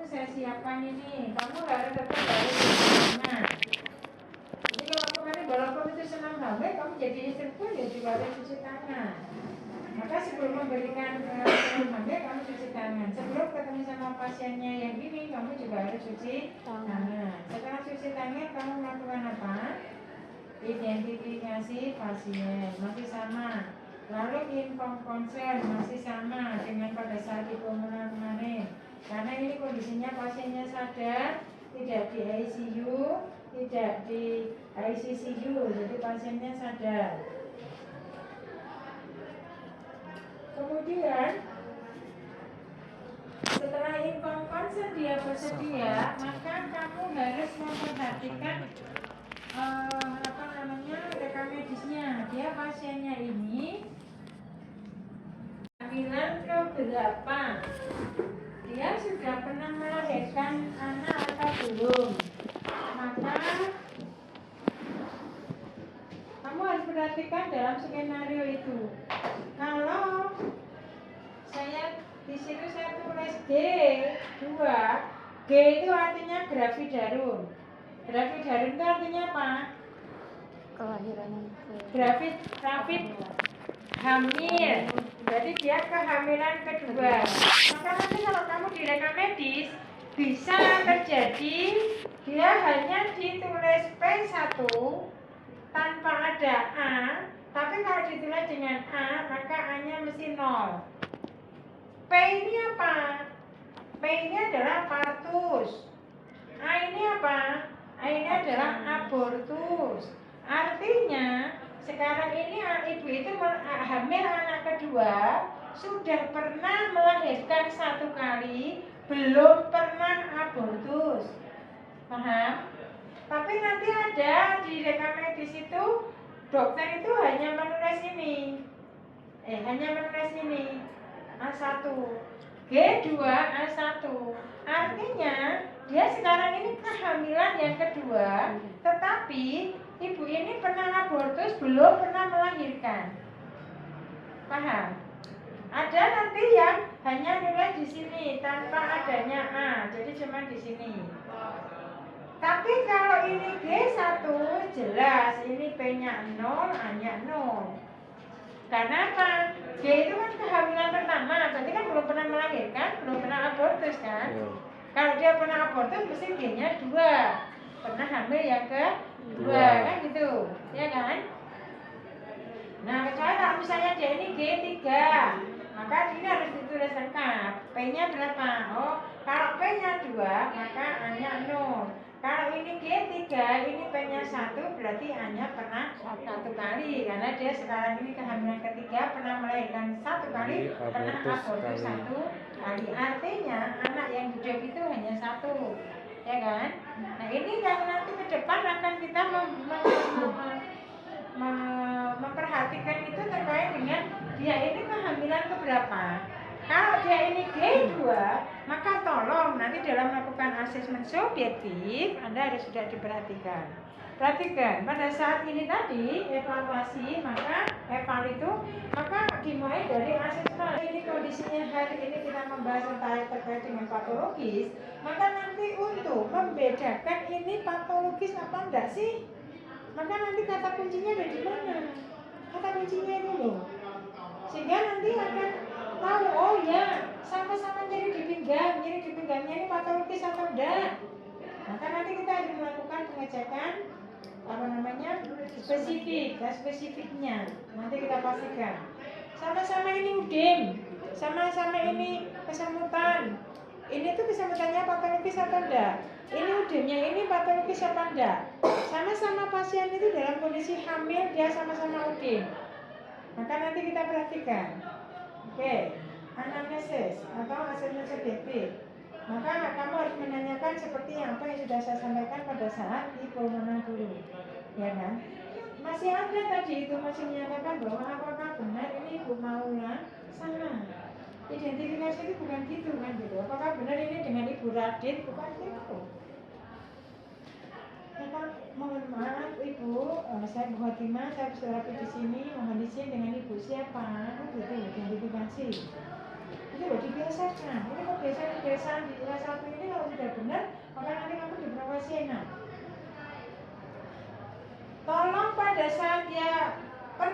saya siapkan ini. Kamu harus tetap harus cuci tangan. Jadi kalau kemarin walaupun itu senang hamil, kamu jadi istri pun ya juga harus cuci tangan. Maka sebelum memberikan senang hamil, kamu cuci tangan. Sebelum ketemu sama pasiennya yang ini, kamu juga harus cuci tangan. Setelah cuci tangan, kamu melakukan apa? Identifikasi pasien masih sama. Lalu inform konsen masih sama dengan pada saat di pemulahan kemarin. Karena ini kondisinya pasiennya sadar, tidak di ICU, tidak di ICCU, jadi pasiennya sadar. Kemudian setelah inform konsen dia bersedia, maka kamu harus memperhatikan rekam medisnya. Dia pasiennya ini kehamilan keberapa? Dia sudah pernah melahirkan anak atau belum? Maka kamu harus perhatikan dalam skenario itu. Kalau saya di situ saya tulis G2, G itu artinya gravidarum. Gravidarum itu artinya apa? Kelahiran Gravid hamil. Berarti dia kehamilan kedua. Maka nanti kalau kamu di rekam medis bisa terjadi dia hanya ditulis P1 tanpa ada A, tapi kalau ditulis dengan A maka A-nya mesti 0. P ini apa? P ini adalah partus. A ini apa? A ini adalah abortus. Artinya sekarang ini ibu itu hamil anak kedua, sudah pernah melahirkan 1 kali, belum pernah abortus. Paham? Tapi nanti ada di rekam medis itu dokter itu hanya menulis ini. A1, G2, A1. Artinya dia sekarang ini kehamilan yang kedua, tetapi ibu ini pernah abortus, belum pernah melahirkan. Paham? Ada nanti yang hanya nulis di sini tanpa adanya A, jadi cuma di sini. Tapi kalau ini G1 jelas, ini P-nya 0, A-nya 0. Karena apa? G itu kan kehamilan pertama, berarti kan belum pernah melahirkan, belum pernah abortus kan? Kalau dia pernah abortus mesti G-nya 2. Pernah hamil yang kedua, kan gitu, ya kan? Nah, kecuali kalau misalnya dia ini G3, maka ini harus ditulis lengkap. P-nya berapa? Oh, kalau P-nya 2, maka A-nya 0. Kalau ini G3, ini P-nya 1, berarti A-nya pernah 1 kali. Karena dia sekarang ini kehamilan ketiga, pernah melahirkan 1 kali, pernah abortus 1 kali. Artinya anak yang hidup itu hanya 1, ya kan? Nah, ini yang nanti ke depan akan kita memperhatikan itu terkait dengan dia ini kehamilan keberapa. Kalau dia ini G2, maka tolong nanti dalam melakukan asesmen subjektif Anda harus sudah diperhatikan. Perhatikan, pada saat ini tadi evaluasi, maka eval itu maka dimulai dari asesmen. Ini kondisinya hari ini kita membahas tentang terkait dengan patologis, maka nanti untuk membedakan ini patologis apa enggak sih, maka nanti kata kuncinya ada di mana? Kata kuncinya itu loh, sehingga nanti akan tahu, oh ya, sama-sama nyeri di pinggangnya ini patologis atau enggak. Maka nanti kita harus melakukan pengecekan spesifiknya. Nanti kita pastikan. Sama-sama ini udem, sama-sama ini kesemutan. Ini tuh kesemutannya patologis atau enggak? Ini udemnya ini patologis apa enggak? Sama-sama pasien itu dalam kondisi hamil, dia sama-sama udem. Maka nanti kita perhatikan. Oke, anamnesis atau asesmen subjektif. Maka kamu harus menanyakan seperti apa yang sudah saya sampaikan pada saat di pulmonan dulu, ya kan? Masih ada tadi itu masih menyatakan bahwa apakah benar ini Ibu Maula sama. Identifikasi itu bukan gitu kan gitu. Apakah benar ini dengan Ibu Radit? Bukan gitu. Maka mohon maaf Ibu, saya Bu Fatimah, saya berterapi di sini, mohon izin dengan Ibu siapa? Gitu, identifikasi. Itu loh dibiasakan. Ini kok biasa kebiasaan di kelas 1 ini kalau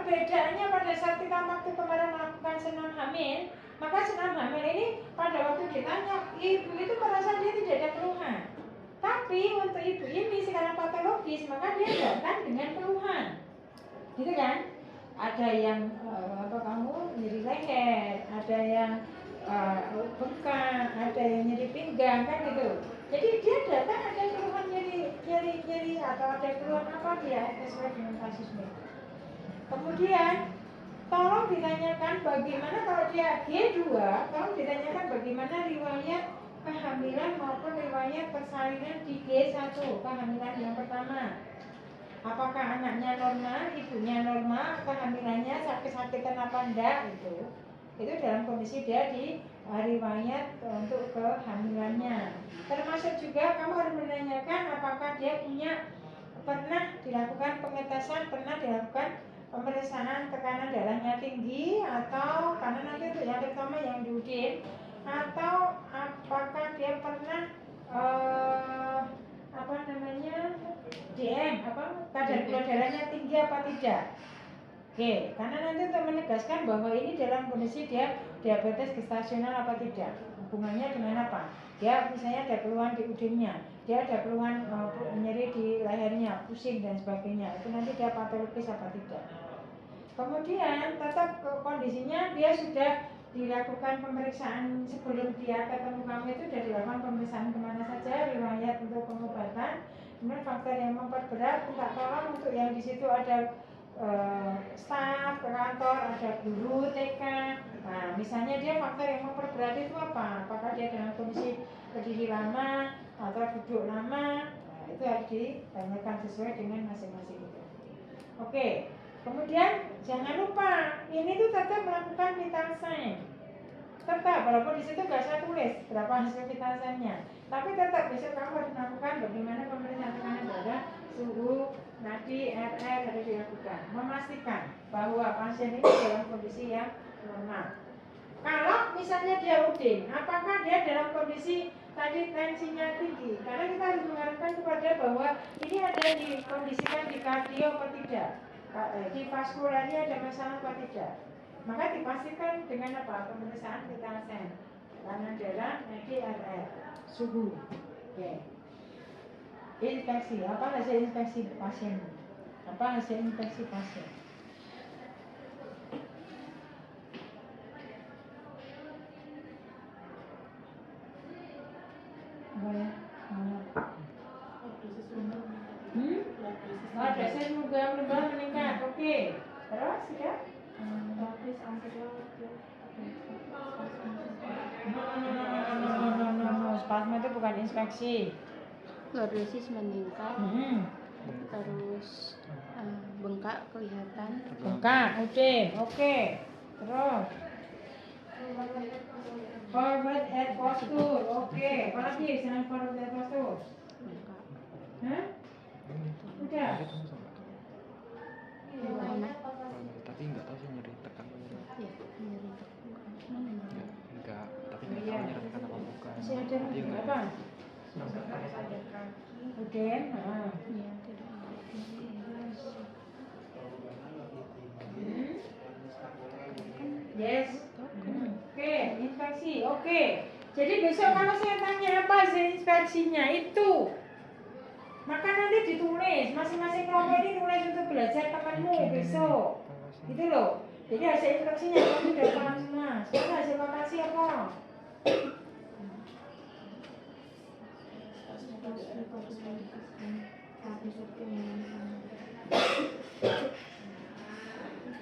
perbedaannya pada saat kita waktu kemarin melakukan senam hamil, maka senam hamil ini pada waktu ditanya, ibu itu merasa dia tidak ada keluhan. Tapi untuk ibu ini sekarang patologis, maka dia datang dengan keluhan, gitu kan? Ada yang kamu nyeri leher, ada yang bengkak, ada yang nyeri pinggang, kan gitu. Jadi dia datang ada keluhan nyeri atau ada keluhan apa dia sesuai dengan kasusnya. Kemudian tolong ditanyakan bagaimana kalau dia G2, tolong ditanyakan bagaimana riwayat kehamilan maupun riwayat persalinan di G1, kehamilan yang pertama. Apakah anaknya normal, ibunya normal, kehamilannya sakit-sakitan apa enggak itu dalam kondisi dia di riwayat untuk kehamilannya. Termasuk juga kamu harus menanyakan apakah dia pernah dilakukan pengetesan, pernah dilakukan pemeriksaan tekanan darahnya tinggi, atau karena nanti untuk yang pertama yang diudin, atau apakah dia pernah DM, kadar gula darahnya tinggi apa tidak. Oke, karena nanti untuk menegaskan bahwa ini dalam kondisi dia diabetes gestasional apa tidak, hubungannya dengan apa. Dia misalnya ada keluhan di udinnya, dia ada keluhan nyeri di lehernya, pusing dan sebagainya, itu nanti dia patologis apa tidak. Kemudian tetap kondisinya dia sudah dilakukan pemeriksaan sebelum dia ketemu kamu, itu sudah dilakukan pemeriksaan kemana saja, riwayat untuk pengobatan. Kemudian faktor yang memperberat, minta tolong untuk yang di situ ada staf ke kantor, ada guru TK. Nah, misalnya dia faktor yang memperberat itu apa? Apakah dia dalam kondisi berdiri lama atau duduk lama? Nah, itu harus ditanyakan sesuai dengan masing-masing itu. Oke, kemudian jangan lupa ini tuh tetap melakukan vital sign. Tetap, walaupun di situ nggak saya tulis berapa hasil vital sign-nya, tapi tetap besok kamu harus melakukan bagaimana pemeriksaan tekanan darah, suhu, nadi, RR harus dilakukan, memastikan bahwa pasien ini dalam kondisi yang normal. Kalau misalnya dia udin, apakah dia dalam kondisi tadi tensinya tinggi? Karena kita harus mengharapkan kepada bahwa ini ada dikondisikan di kardio atau tidak, di vaskularnya ada masalah atau tidak. Maka dipastikan dengan apa? Pemeriksaan vital sign, tekanan darah, nadi, RR, suhu. Oke. Infeksi, apa hasil infeksi pasien? Apa hasil infeksi pasien? Boleh. Dosis juga berubah meningkat. Oke. Terus ya? Dosis antibiotik. No. Spasma itu bukan infeksi. Lordosis meningkat. Terus bengkak kelihatan. Bengkak, udin. Oke. Terus forward head posture. Oke. Apalagi selain forward head posture? Bengkak. Hah? Udah. Tapi nggak tahu sih nyeri tekan apa nyeri. Iya, nyeri tekan. Enggak, tapi nggak tahu nyeri tekan apa bukan. Masih ada Tapi enggak. apa? Udin. Iya, tidak ada. Yes. Oke, inspeksi. Oke. Jadi besok kalau saya tanya apa hasil inspeksinya itu, maka nanti ditulis. Masing-masing kelompok ini tulis untuk belajar temanmu besok. Gitu loh. Jadi hasil inspeksinya kamu sudah paham semua. Sekarang hasil makasih apa?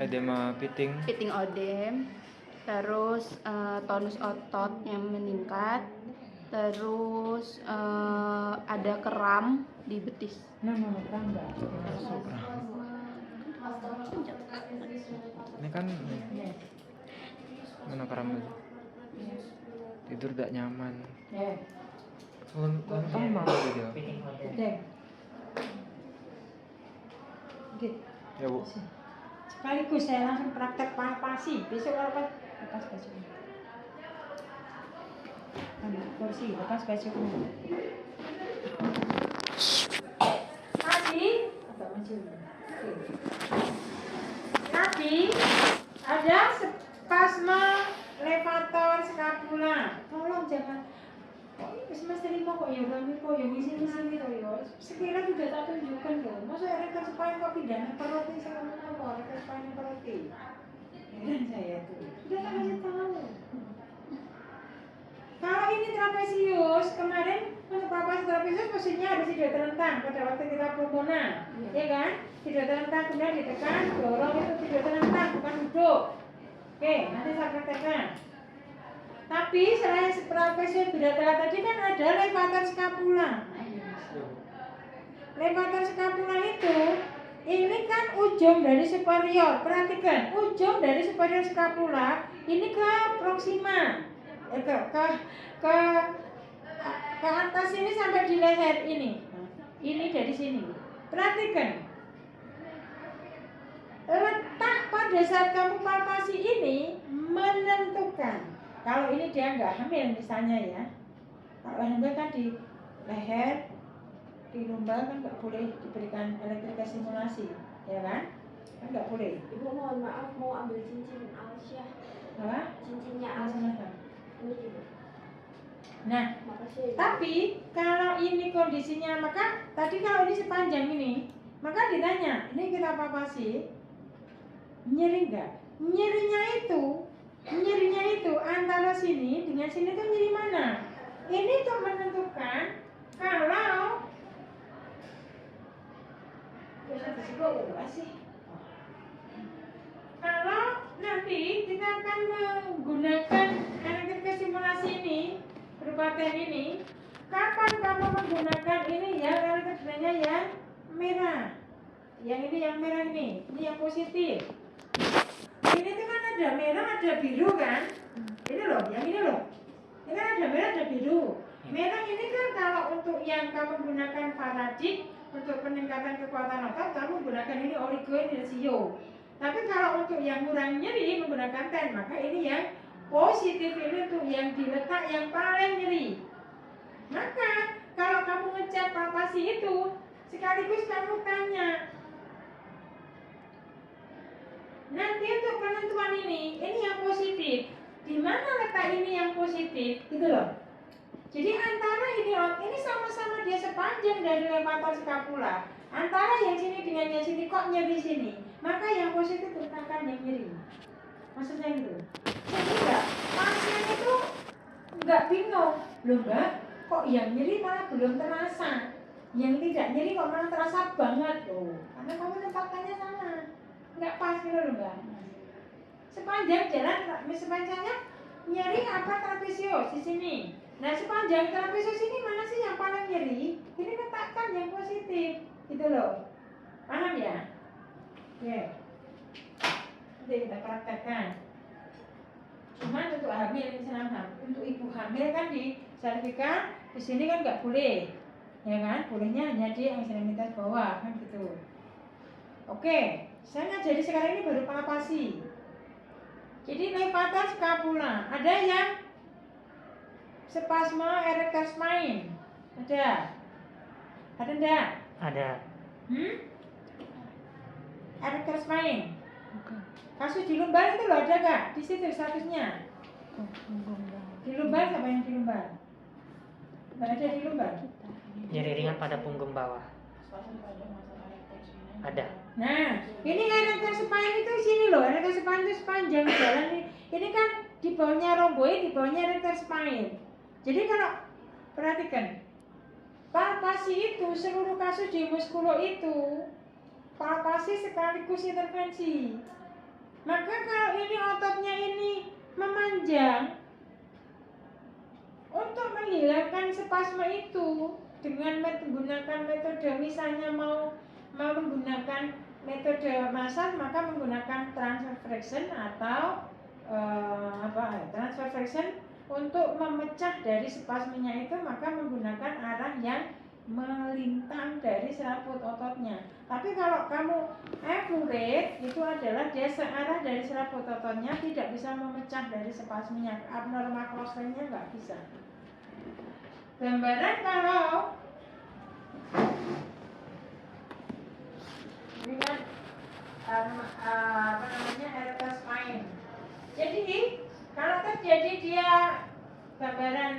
Edema piting. Piting odem, terus tonus otot yang meningkat, terus ada kram di betis. Kram enggak. Ini kan mana karam tidur tidak nyaman. Untung malah dia. Ya Bu. Sekaligus saya langsung praktek palpasi. Besok kalau lepas baju. Ambil kursi, lepas baju. Tadi agak maju. Tadi kok ya kami kok ya misi-misi gitu ya. Sekilas sudah tak tunjukkan loh. Masa erector spine kok pindah perut ini sama apa? Erector spine perut ini. Heran saya tuh. Sudah tak kasih tahu. Kalau ini trapesius, kemarin untuk papas trapesius posisinya harus tidak terlentang pada waktu kita pulmona, ya kan? Tidak terlentang, kemudian ditekan, dorong itu tidak terlentang, bukan duduk. Oke, nanti saya praktekkan. Tapi selain trapesius bilateral tadi kan ada levator scapula. Levator scapula itu, ini kan ujung dari superior. Perhatikan, ujung dari superior scapula ini ke proxima. Ke atas ini sampai di leher ini. Ini dari sini. Perhatikan. Letak pada saat kamu palpasi ini menentukan. Kalau ini dia nggak hamil misalnya ya. Kalau hamil kan di leher, di lumbar kan nggak boleh diberikan elektrika stimulasi, ya kan? Kan nggak boleh. Ibu mohon maaf mau ambil cincin Alsya. Apa? Cincinnya Langsung Alsya. aja. Ini Ibu. Nah, Makasih ya, Ibu. tapi kalau ini kondisinya, maka tadi kalau ini sepanjang ini, maka ditanya, ini kita palpasi, nyeri enggak? Nyerinya itu antara sini dengan sini tuh nyeri mana? Ini tuh menentukan kalau kalau nanti kita akan menggunakan elektrika stimulasi ini berupa ten ini, kapan kamu menggunakan ini ya elektrikanya yang merah, yang ini yang merah ini yang positif. Ini tuh kan ada merah ada biru kan, ini loh, yang ini loh, ini kan ada merah ada biru. Merah ini kan kalau untuk yang kamu gunakan Faradik untuk peningkatan kekuatan otot, kamu gunakan ini Origo Inertio. Tapi kalau untuk yang kurang nyeri menggunakan ten, maka ini yang positif ini untuk yang diletak yang paling nyeri. Maka kalau kamu ngecek palpasi itu, sekaligus kamu tanya, nanti untuk penentuan ini yang positif, di mana letak ini yang positif, gitu loh. Jadi antara ini sama-sama dia sepanjang dari levator scapula. Antara yang sini dengan yang sini kok nyeri sini, maka yang positif letakkan yang nyeri. Maksudnya itu. Sehingga pasien itu nggak bingung, loh Mbak, kok yang nyeri malah belum terasa, yang tidak nyeri kok malah terasa banget loh. Karena kamu tempatkannya sana, nggak pas gitu loh Mbak. Sepanjang jalan, sepanjangnya nyeri apa trapesius di sini. Nah sepanjang trapesius ini mana sih yang paling nyeri? Ini letakkan yang positif, gitu loh. Paham ya? Oke. Nanti kita praktekkan. Cuman untuk hamil misalnya, untuk ibu hamil kan di servikal di sini kan nggak boleh, ya kan? Bolehnya hanya di ekstremitas bawah kan gitu. Oke, saya ngajari sekarang ini baru palpasi. Jadi levator scapula, ada yang spasme erector spine, ada enggak? Ada. Erector spine. Bukan. Kasus di lumbar itu loh ada nggak? Di situ statusnya. Oh, punggung bawah. Di lumbar siapa yang di lumbar? Nggak ada di lumbar. Nyeri ringan pada punggung bawah. Ada. Nah, ini erector spine itu sini loh. Erector spine itu sepanjang jalan ini. Ini kan di bawahnya romboid, di bawahnya erector spine. Jadi kalau perhatikan, palpasi itu seluruh kasus di muskulo itu palpasi sekaligus intervensi. Maka kalau ini ototnya ini memanjang, untuk menghilangkan spasme itu dengan menggunakan metode misalnya mau menggunakan metode massage, maka menggunakan transfer friction atau transfer friction untuk memecah dari spasmenya itu, maka menggunakan arah yang melintang dari serabut ototnya. Tapi kalau kamu accurate, itu adalah dia searah dari serabut ototnya, tidak bisa memecah dari spasmenya. Abnormal crossline-nya nggak bisa. Gambaran kalau dengan erector spine. Jadi kalau terjadi dia gambaran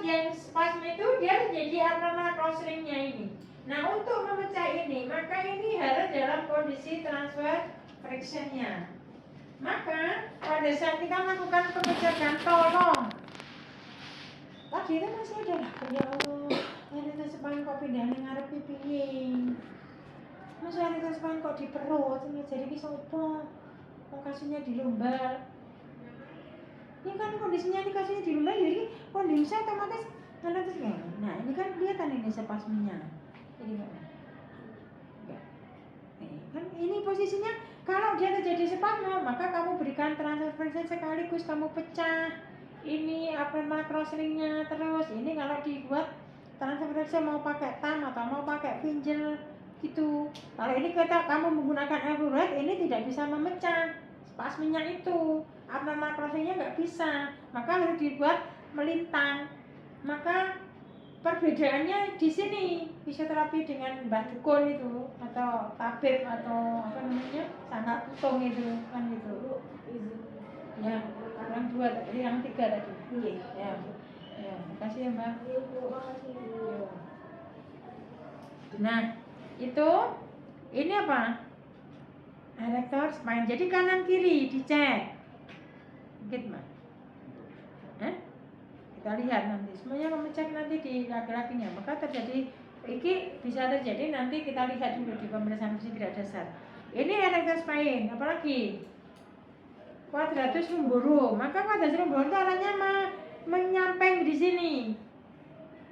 yang spasme itu dia menjadi abnormal crosslinknya ini. Nah, untuk memecah ini, maka ini harus dalam kondisi transfer frictionnya. Maka pada saat kita melakukan pengejakan, tolong tadi itu masih ada lah, ya Allah, ada sepanjang kok pindah ngarep pipiin. Masih ada sepanjang kok di perut, ini jadi kisah apa? Lokasinya di lumbar. Ini kan kondisinya dikasihnya di lumbar, jadi kondisi otomatis ada terus. Nah, ini kan kelihatan ini spasmenya. Ini enggak. Kan ini posisinya kalau dia terjadi spasme, maka kamu berikan transfer friction sekaligus kamu pecah ini abnormal crosslinknya. Terus ini kalau dibuat transfer friction mau pakai tam atau mau pakai pinjel gitu. Kalau ini kamu menggunakan evaluate, ini tidak bisa memecah spasmenya itu, abnormal crosslinknya nggak bisa, maka harus dibuat melintang. Maka perbedaannya di sini fisioterapi dengan Mbak Dukun itu atau tabib atau apa namanya sangat putung itu kan gitu. Ya, yang 2 tadi, yang 3 tadi. Iya. Ya, makasih ya Mbak. Nah, itu ini apa? Erector spine. Jadi kanan kiri dicek. Gitu Mbak. Kita lihat nanti semuanya kamu cek nanti di laki-lakinya, maka terjadi ini bisa terjadi nanti kita lihat dulu di pemeriksaan fisik tidak dasar. Ini erector spine, apalagi quadratus lumborum. Maka quadratus lumborum itu arahnya menyamping di sini.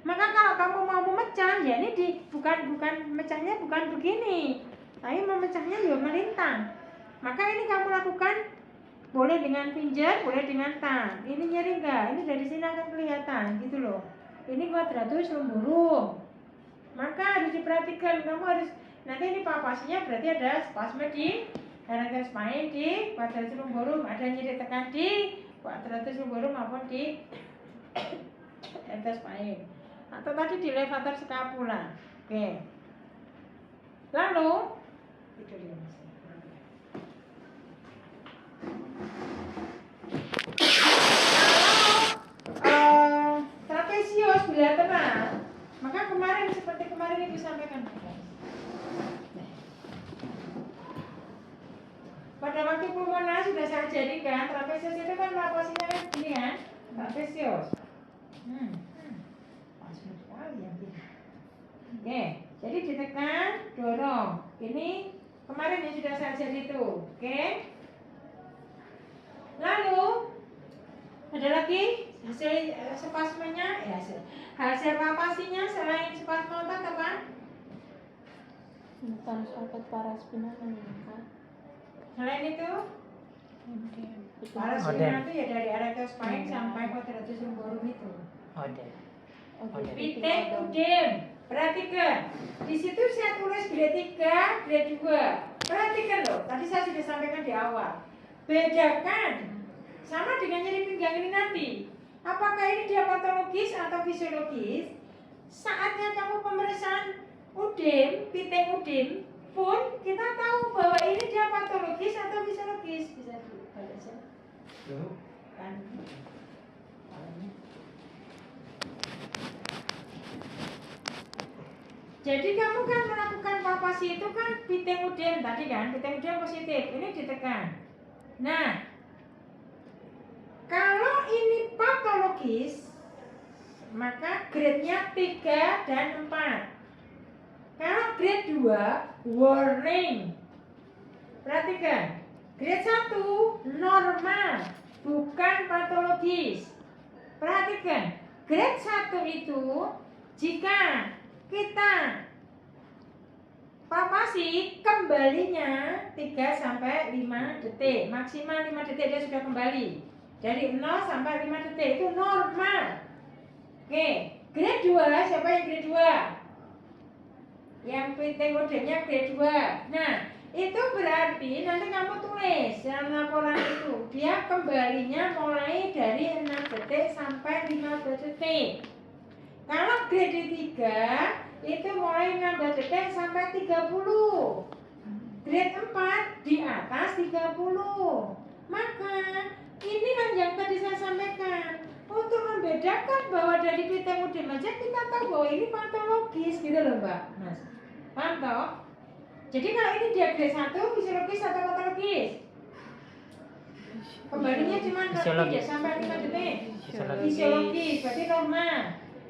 Maka kalau kamu mau memecah, ya ini bukan mecahnya bukan begini, tapi memecahnya ya melintang. Maka ini kamu lakukan boleh dengan pinjer, boleh dengan tang. Ini nyeri enggak? Ini dari sini akan kelihatan gitu loh. Ini quadratus lumborum. Maka harus diperhatikan, kamu harus nanti ini palpasinya berarti ada spasme di erector spine, di quadratus lumborum, ada nyeri tekan di quadratus lumborum maupun di erector spine. Atau tadi di levator scapula. Oke. Lalu itu dia Mas. Trapesius bilateral, maka kemarin seperti kemarin Ibu sampaikan pada waktu pulmonar sudah saya jadikan trapesius itu kan lapasinya kan gini kan, trapesius. Pasif sekali yang ini. Oke, jadi ditekan, dorong. Ini kemarin yang sudah saya jadi itu, oke? Lalu ada lagi hasil spasmenya, ya hasil palpasinya selain spasme otot apa? Bukan otot paraspinal kan? Selain itu, paraspinal itu ya dari erector spine sampai quadratus lumborum itu. Pitek udem, perhatikan. Di situ saya tulis grade 3, grade 2. Perhatikan loh, tadi saya sudah sampaikan di awal. Bedakan sama dengan nyeri pinggang ini nanti. Apakah ini dia patologis atau fisiologis? Saatnya kamu pemeriksaan udem, pitek udem pun kita tahu bahwa ini dia patologis atau fisiologis. Bisa dibaca kan? Jadi kamu kan melakukan palpasi itu kan pitek udem tadi kan, pitek udem positif, ini ditekan. Nah, kalau ini patologis, maka grade-nya 3 dan 4. Kalau grade 2, warning. Perhatikan, grade 1 normal, bukan patologis. Perhatikan, grade 1 itu jika kita palpasi kembalinya 3 sampai 5 detik, maksimal 5 detik dia sudah kembali. Dari 0 sampai 5 detik itu normal. Oke, grade 2, siapa yang grade 2? Yang PTOD-nya grade 2. Nah, itu berarti nanti kamu tulis dalam laporan itu, dia kembalinya mulai dari 6 detik sampai 15 detik. Kalau grade 3 itu mulai 16 detik sampai 30. Grade 4 di atas 30. Maka inilah yang tadi saya sampaikan. Untuk membedakan kan bahwa dari pitengudem aja kita tahu bahwa ini patologis gitu loh Mbak Mas. Paham toh? Jadi kalau ini dia grade 1 fisiologis atau patologis? Kembalinya cuma Fisiologis. tidak sampai 5 detik. Fisiologis. Fisiologis berarti normal.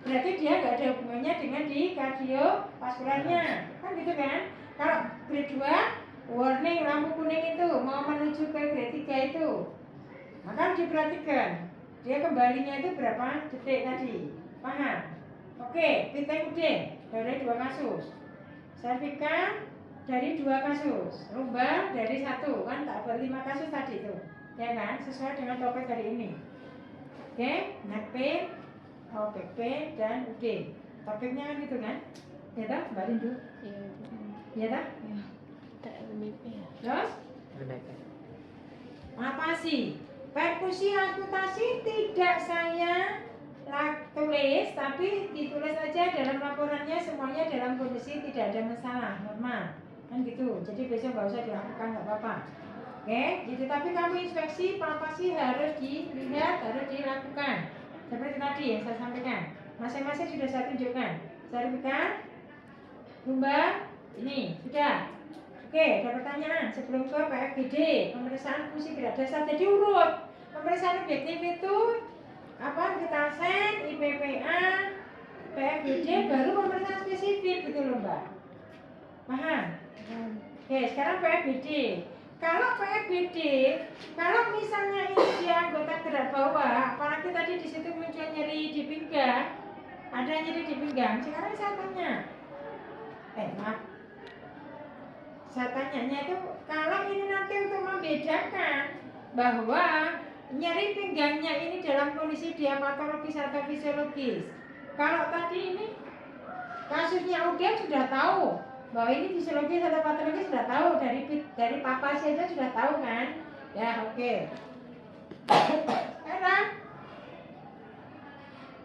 Berarti dia nggak ada hubungannya dengan di kardiovaskularnya, kan gitu kan? Kalau grade 2 warning lampu kuning itu mau menuju ke grade 3 itu, maka harus diperhatikan dia kembalinya itu berapa detik tadi, paham? Oke, pitengudem dari 2 kasus, cervical dari 2 kasus, lumbar dari 1, kan tak 5 kasus tadi itu, ya kan? Sesuai dengan topik hari ini. Oke, neck pain, back pain, dan UD. Topiknya kan gitu kan? Ya tak, Mbak Rindu? Iya. Ya tak? Ya. Tak LBP ya. Terus? Apa sih? Perkusi amputasi tidak saya tulis, tapi ditulis aja dalam laporannya semuanya dalam kondisi tidak ada masalah, normal. Kan gitu, jadi besok nggak usah dilakukan, nggak apa-apa. Oke, gitu. Tapi kamu inspeksi, palpasi harus dilihat, harus dilakukan. Seperti tadi yang saya sampaikan, masing-masing sudah saya tunjukkan. Cervical, lumbar, ini sudah. Oke, ada pertanyaan sebelum ke PFGD, pemeriksaan fungsi gerak dasar. Jadi urut. Pemeriksaan objektif itu apa? Vitasen, IPPA, PFGD, baru pemeriksaan spesifik gitu loh Mbak. Paham? Oke, sekarang PFGD. Kalau PFGD, kalau misalnya ini dia anggota gerak bawah, apalagi tadi di situ muncul nyeri di pinggang, ada nyeri di pinggang. Sekarang saya tanya, maaf. Saya tanyanya itu kalau ini nanti untuk membedakan bahwa nyeri pinggangnya ini dalam kondisi dia patologis atau fisiologis. Kalau tadi ini kasusnya udah sudah tahu bahwa ini fisiologis atau patologis, sudah tahu dari papa saja sudah tahu kan? Ya oke. Sekarang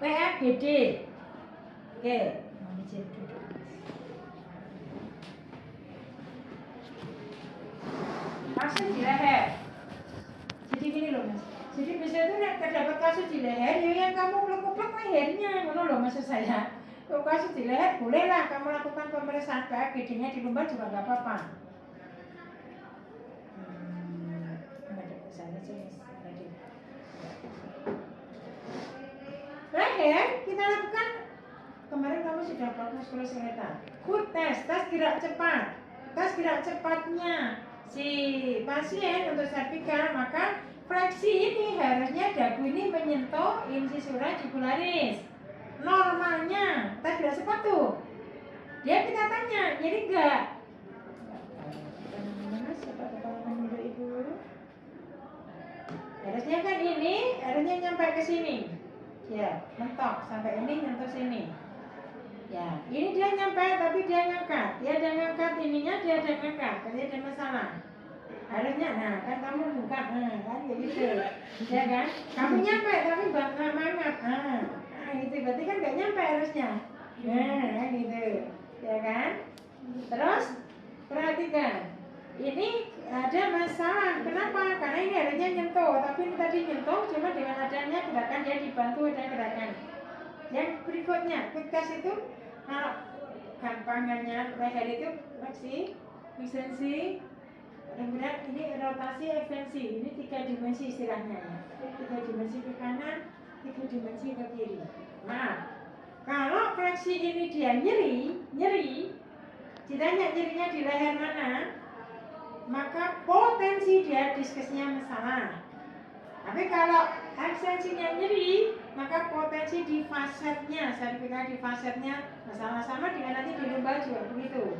PFGD. Oke, mau izin duduk. Kasus di leher. Jadi gini loh Mas. Jadi bisa itu terdapat kasus di leher, ya yang kamu peluk-peluk lehernya, ngono loh maksud saya. Kalau kasus di leher, bolehlah kamu lakukan pemeriksaan PFGD-nya di lumbar juga nggak apa-apa. Nggak ada kesana sih Mas. Leher kita lakukan. Kemarin kamu sudah fokus muskuloskeletal. Good tes gerak cepat. Tes gerak cepatnya si pasien untuk cervical, maka fleksi ini harusnya dagu ini menyentuh insisura jugularis. Normalnya tes gerak cepat tuh. Dia kita tanya, nyeri enggak? Harusnya kan ini, harusnya nyampe ke sini. Ya, mentok sampai ini nyentuh sini. Ya, ini dia nyampe tapi dia ngangkat. Dia ada ngangkat ininya, dia ada ngangkat. Jadi ada masalah. Harusnya, nah kan kamu buka, kan gitu. Ya kan? Kamu nyampe tapi nggak mangap. Gitu. Berarti kan nggak nyampe harusnya. Nah, gitu. Ya kan? Terus perhatikan. Ini ada masalah. Kenapa? Karena ini harusnya nyentuh, tapi ini tadi nyentuh cuma dengan adanya gerakan dia dibantu ada gerakan. Yang berikutnya, quick test itu kalau gampangannya leher itu fleksi, ekstensi, kemudian ini rotasi, ekstensi. Ini 3 dimensi istilahnya ya. 3 dimensi ke kanan, 3 dimensi ke kiri. Maaf, kalau fleksi ini dia nyeri, ditanya nyerinya di leher mana, maka potensi dia diskesnya masalah. Tapi kalau ekstensinya nyeri, maka potensi di fasetnya, servikal di fasetnya masalah, sama dengan nanti di lumbar juga begitu.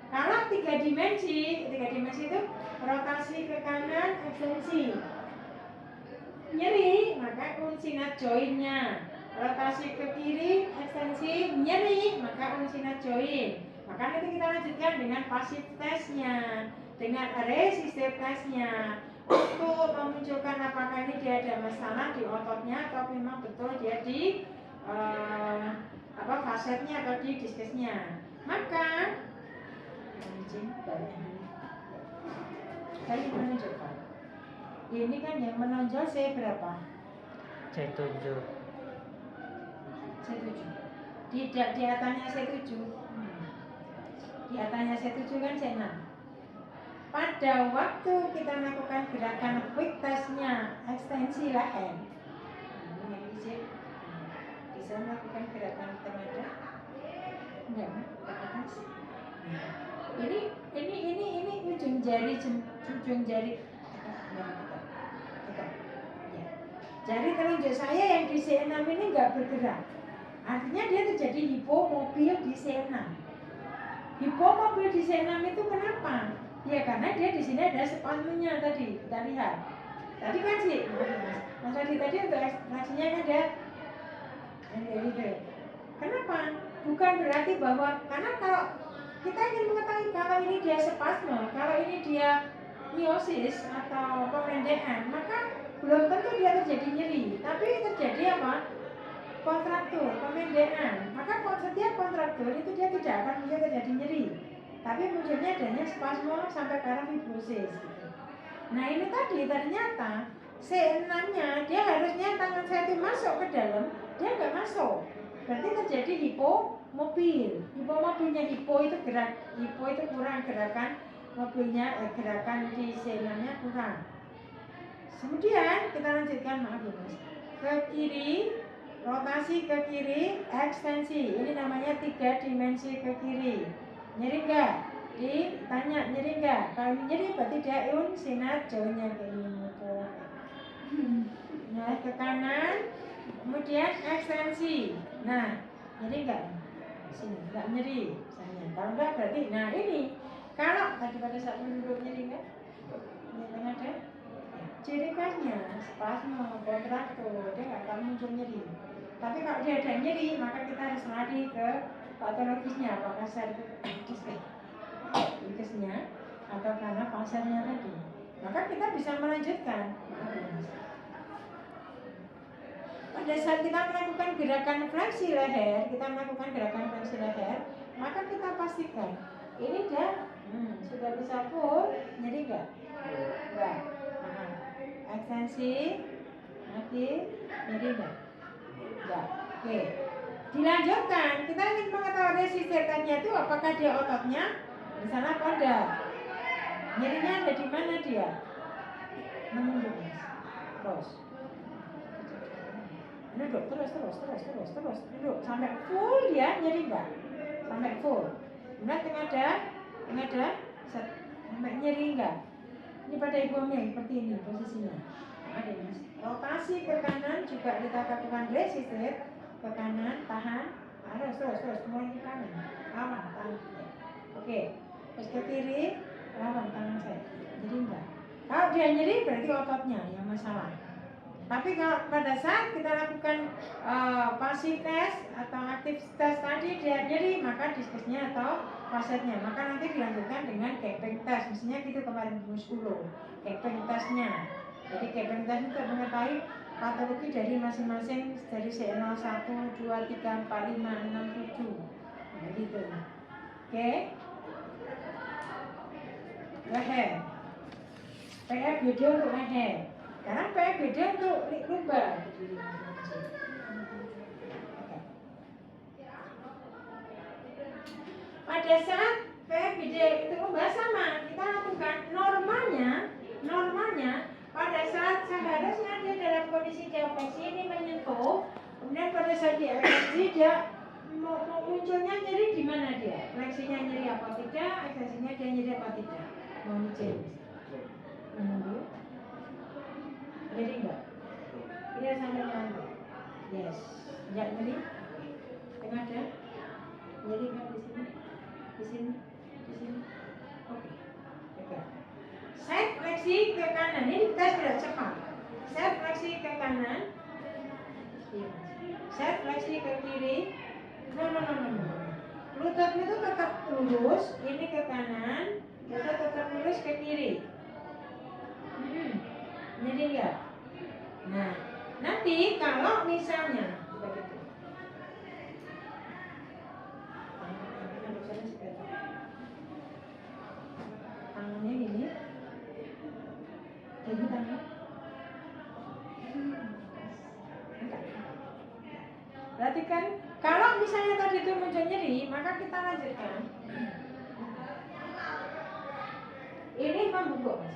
Kalau 3 dimensi itu rotasi ke kanan, ekstensi. Nyeri, maka uncinat jointnya. Rotasi ke kiri, ekstensi, nyeri, maka uncinat joint. Maka nanti kita lanjutkan dengan pasif testnya, dengan resistive testnya, untuk memunculkan apakah ini dia ada masalah di ototnya atau memang betul dia di fasetnya atau di diskesnya. Maka saya menunjukkan ini kan yang menonjol C berapa? C7. C7. Tidak di atasnya C7. Di atasnya C7 kan C6. Pada waktu kita melakukan gerakan quick test-nya ekstensi leher, bisa melakukan gerakan tengadah? Enggak, atas. Ini ujung jari ya. Jari telunjuk saya yang di C6 ini enggak bergerak. Artinya dia terjadi hipomobil di C6. Hipomobil di C6 itu kenapa? Ya karena dia di sini ada spasmenya tadi, kita lihat. Tadi kan sih, Mas Adi tadi untuk reaksinya kan ada gitu. Kenapa? Bukan berarti bahwa karena kalau kita ingin mengetahui kalau ini dia spasme, kalau ini dia miosis atau pemendekan, maka belum tentu dia terjadi nyeri, tapi terjadi apa? Kontraktur, pemendekan. Maka setiap kontraktur itu dia tidak akan bisa terjadi nyeri, tapi munculnya adanya spasme sampai ke arah fibrosis gitu. Nah ini tadi ternyata C6-nya dia harusnya tangan saya itu masuk ke dalam, dia nggak masuk. Berarti terjadi hipomobil. Hipomobilnya hipo itu kurang gerakan mobilnya, gerakan di C6-nya kurang. Kemudian kita lanjutkan, maaf ya Mas. Ke kiri, rotasi ke kiri, ekstensi. Ini namanya 3 dimensi ke kiri. Nyeri enggak? Ditanya nyeri enggak? Kalau nyeri berarti dia sinat jauhnya ke ini. Nah, ke kanan, kemudian ekstensi. Nah, nyeri enggak? Sini, enggak nyeri misalnya. Kalau enggak berarti, nah ini kalau tadi pada saat duduk nyeri enggak? Yang ada ciri khasnya spasme, kontraktur, dia nggak akan muncul nyeri. Tapi kalau dia ada nyeri, maka kita harus lari ke patologisnya, apakah servisnya atau karena pasarnya tadi. Maka kita bisa melanjutkan. Pada saat kita melakukan gerakan fleksi leher, maka kita pastikan ini dia sudah bisa full, nyeri nggak? Enggak. Ekstensi, mati, nyeri nggak? Enggak. Oke. Dilanjutkan, kita ingin mengetahui resistensinya itu apakah dia ototnya di sana apa enggak? Nyerinya ada di mana dia? Menunduk, Mas. Terus. Duduk terus. Duduk sampai full dia nyeri enggak? Sampai full. Kemudian tengadah, sampai nyeri enggak? Ini pada ibunya seperti ini posisinya. Ada Mas. Rotasi ke kanan juga kita lakukan resisten ke kanan, tahan. Terus kemudian ke kanan. Lawan tangan. Oke. Terus ke kiri, lawan tangan saya. Jadi enggak. Kalau dia nyeri berarti ototnya yang masalah. Tapi kalau pada saat kita lakukan pasif test atau aktif test tadi dia nyeri, maka diskusnya atau fasetnya, maka nanti dilanjutkan dengan gaping test. Misalnya gitu kemarin muskulo, gaping testnya. Jadi gaping test itu mengetahui patologi dari masing-masing dari C01, 2, 3, 4, 5, 6, 7. Nah gitu. Oke. Leher. PFBD untuk leher. Karena PFBD untuk lumbar. Pada saat PFBD itu lumbar sama, kita lakukan normalnya pada saat seharusnya dia dalam kondisi diafleksi ini menyentuh, kemudian pada saat diafleksi dia mau munculnya nyeri di mana dia? Fleksinya nyeri apa tidak? Ekstensinya dia nyeri apa tidak? Mau cek. Nyeri enggak? Tidak sampai mana? Yes. Enggak nyeri? Tengah ada? Nyeri kan di sini? Di sini? Oke. Set fleksi ke kanan. Ini kita sudah cepat. Set fleksi ke kanan. Set fleksi ke kiri. No. Lututnya itu tetap lurus. Ini ke kanan. Lutut tetap lurus ke kiri. Jadi enggak? Nah, nanti kalau misalnya tangannya gini, jadi tangan Berarti kan kalau misalnya tadi itu muncul nyeri, maka kita lanjutkan. Ini membungkuk, Mas.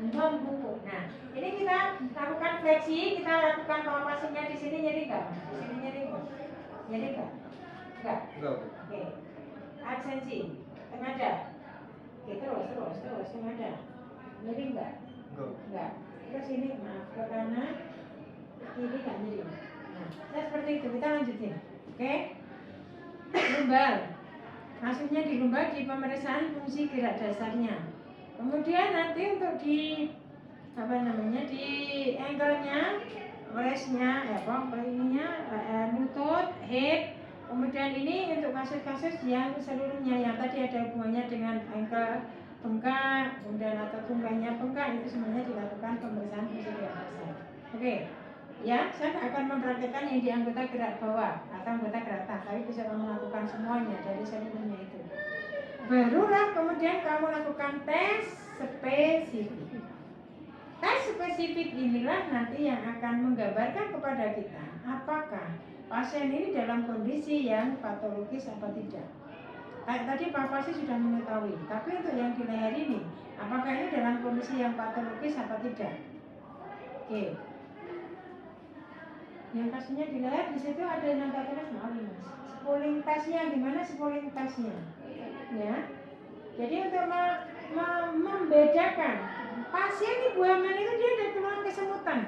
Membungkuk. Nah, ini kita lakukan fleksi, kita lakukan palpasinya di sini nyeri nggak? Di sini nyeri nggak? Nyeri nggak? Enggak. Oke. Absensi, tengadah. Oke, terus tengadah. Nyeri nggak? Enggak. Terus ini maaf ke kanan, kiri nggak nyeri. Nah, seperti itu kita lanjutin. Oke? Lumbar. Maksudnya di lumbar di pemeriksaan fungsi gerak dasarnya. Kemudian nanti untuk di di angle-nya, waist-nya, lutut, hip. Kemudian ini untuk kasus-kasus yang seluruhnya yang tadi ada hubungannya dengan ankle bengkak, kemudian atau tunggannya bengkak, itu semuanya dilakukan pemeriksaan fungsi gerak dasar. Oke. Ya, saya akan mempraktikkan yang di anggota gerak bawah atau anggota gerak atas, tapi bisa kamu lakukan semuanya dari seluruhnya itu. Barulah kemudian kamu lakukan tes spesifik. Tes spesifik inilah nanti yang akan menggambarkan kepada kita apakah pasien ini dalam kondisi yang patologis atau tidak. Tadi Pak Fasi sudah mengetahui, tapi untuk yang di leher ini, apakah ini dalam kondisi yang patologis atau tidak? Oke. Yang kasusnya di leher, di situ ada yang patologis, maaf Mas. Spooling tasnya gimana spooling tasnya? Ya. Jadi untuk membedakan pasien ibu hamil itu dia ada keluhan kesemutan,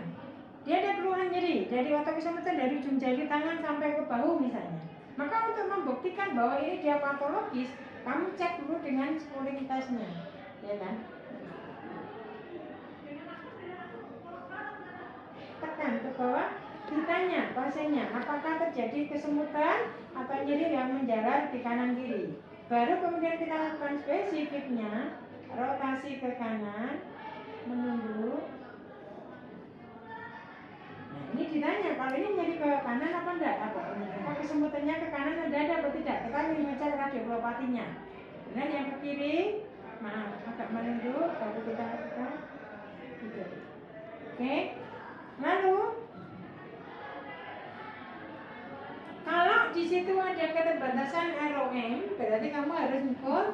dia ada keluhan nyeri dari otot kesemutan dari ujung jari tangan sampai ke bahu misalnya. Maka untuk membuktikan bahwa ini dia patologis, kamu cek dulu dengan spooling tasnya, ya kan? Tekan ke bawah, ditanya pasiennya apakah terjadi kesemutan atau nyeri yang menjalar di kanan kiri. Baru kemudian kita lakukan spesifiknya, rotasi ke kanan, menunduk. Nah, ini ditanya, kalau ini nyeri ke kanan apa enggak? Apa kesemutannya ke kanan ada atau tidak? Kita ingin ngecek radiopatinya. Kemudian yang ke kiri, maaf, agak menunduk, baru kita lakukan. Gitu. Oke. Lalu kalau di situ ada keterbatasan ROM, berarti kamu harus ngukur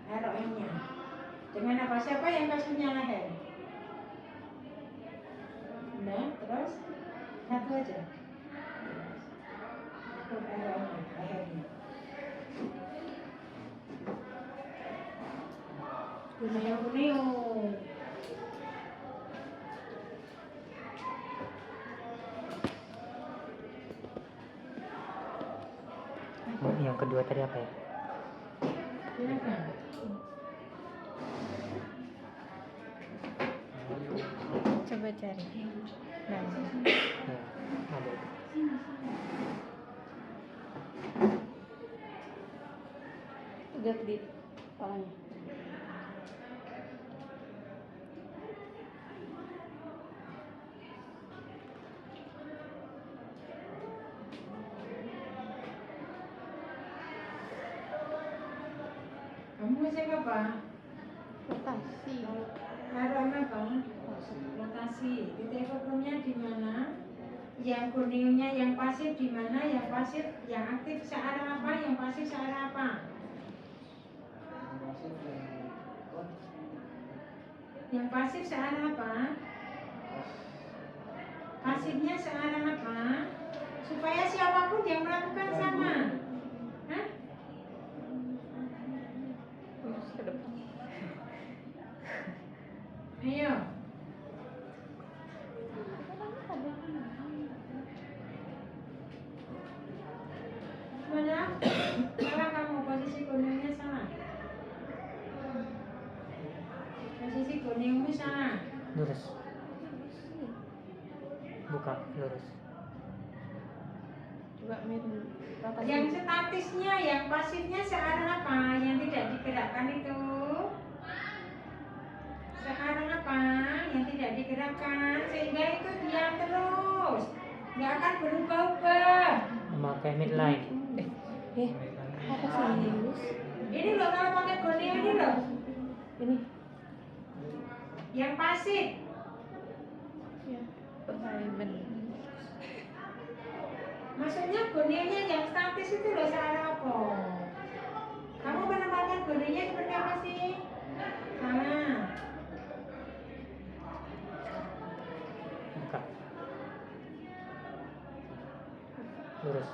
ROM-nya. Dengan apa? Siapa yang kasusnya leher? Nah, terus satu aja. Ukur ROM-nya, lehernya. Kuneo. Yang kedua tadi apa ya? Coba cari. Nah, Ya, ada. Lihat di palanya. Kamu ngecek apa? Rotasi. ROM apa? Rotasi. Titik fokusnya di mana? Yang kuningnya yang pasif di mana? Yang pasif, yang aktif searah apa? Yang pasif searah apa? Yang pasif searah apa? Pasifnya searah apa? Supaya siapapun yang melakukan sama. Hah? Terus ke depan. Ayo. Mana? Salah kamu, posisi kuningnya salah. Posisi kuningmu salah. Lurus. Buka, lurus. Coba miring. Rotasi. Yang statisnya, yang pasifnya searah apa? Yang tidak digerakkan itu searah apa? Yang tidak digerakkan sehingga itu diam terus, nggak akan berubah-ubah. Memakai midline. Apa sih ini, Gus? Ini loh kalau pakai gonio ini loh, Ini. yang pasif. Ya. Alignment. Maksudnya gonionya yang statis itu loh searah apa? Kamu menempatkan gonionya seperti apa sih? Sama. buka lurus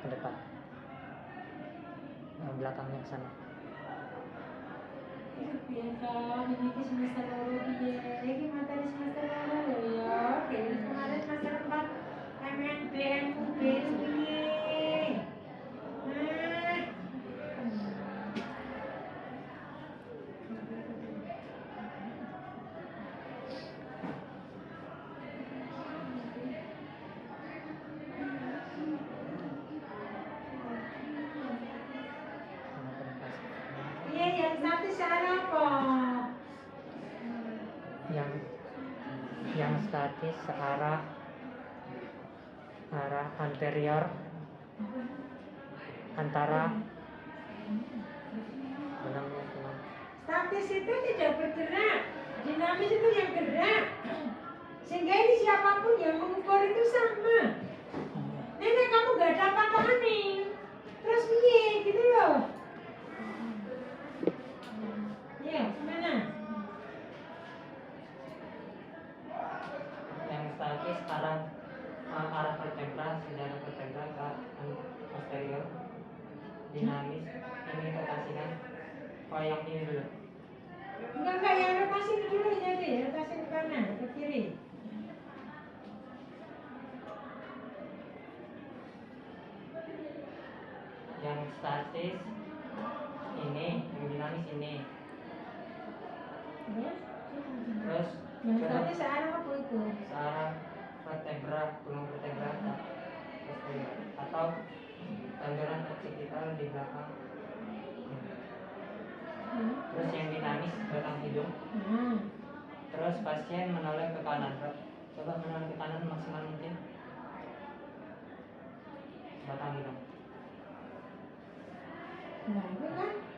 ke depan, belakangnya ke sana. Biasa, ini semester lalu ini materi semester lalu loh ya. Kayak kemarin semester 4 MNB, MUB ini. Nah, Sama penempatan. iya yang statis searah apa? Yang statis searah anterior antara benangnya tulang. Statis itu tidak bergerak, dinamis itu yang gerak. Sehingga ini siapapun yang mengukur itu sama. Nenek kamu gak ada patokan nih. Terus piye gitu loh. Iya, gimana? Yang statis arah vertebra, sejarah vertebra ke posterior. Dinamis ini rotasikan. Oh yang ini dulu. Enggak, yang rotasi dulu jadi, rotasi ke kanan, ke kiri. Yang statis ini, yang dinamis ini. Terus Yang tadi searah apa itu? searah vertebra, tulang vertebra ke posterior atau tanduran occipital di belakang. Terus yang dinamis belakang hidung. Terus pasien menoleh ke kanan. Coba menoleh ke kanan maksimal mungkin. Belakang hidung. Nah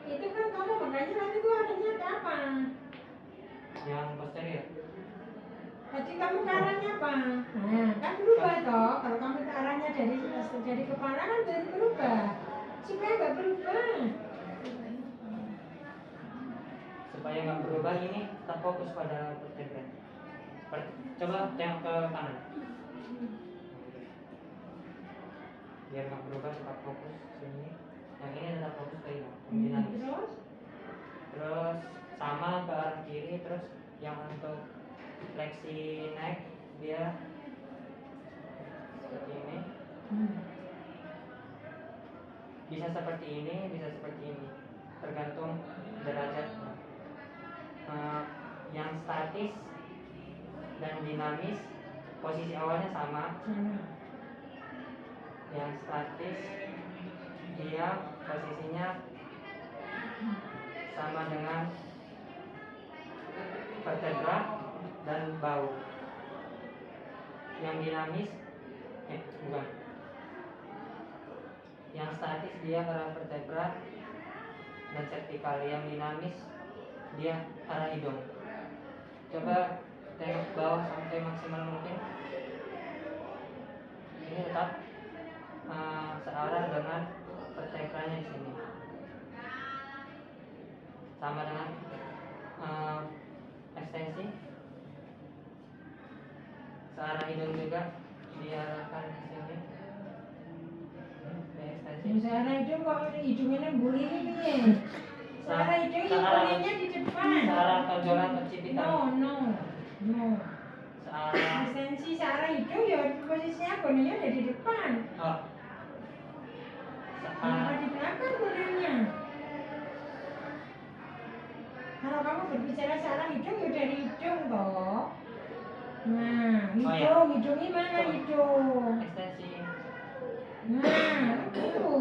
itu kan kamu makanya nanti tuh adanya ada apa? Yang posterior. Tadi kamu ke arahnya apa? Nah, kan berubah toh. Kalau kamu ke arahnya dari kepala kan jadi berubah. Supaya nggak berubah. Supaya nggak berubah ini tetap fokus pada vertebra. Coba tengok ke kanan. Biar nggak berubah tetap fokus sini. Yang ini tetap fokus ke ini. Dinamis. Terus sama ke arah kiri. Terus yang untuk fleksi neck dia seperti ini. Bisa seperti ini, bisa seperti ini. Tergantung derajatnya. Yang statis dan dinamis posisi awalnya sama. Yang statis dia posisinya sama dengan vertebra dan bahu. Yang dinamis bukan. Yang statis dia arah vertebra dan vertikal. Yang dinamis dia arah hidung. Coba tengok bawah sampai maksimal mungkin. Ini tetap searah dengan vertebranya di sini. Sama dengan ekstensi. Searah hidung juga diarahkan ke sini. Ekstensi. Searah hidung kok hidungnya nemburi ini piye? Searah hidung hidungnya di depan. Searah tonjolan occipital. No. Searah Ekstensi searah hidung ya posisinya gonionya ada di depan. oh. Kenapa di belakang gonionya? Kalau kamu berbicara searah hidung ya dari hidung toh. Nah, hidung, hidungnya mana hidung? Ekstensi. Nah, itu.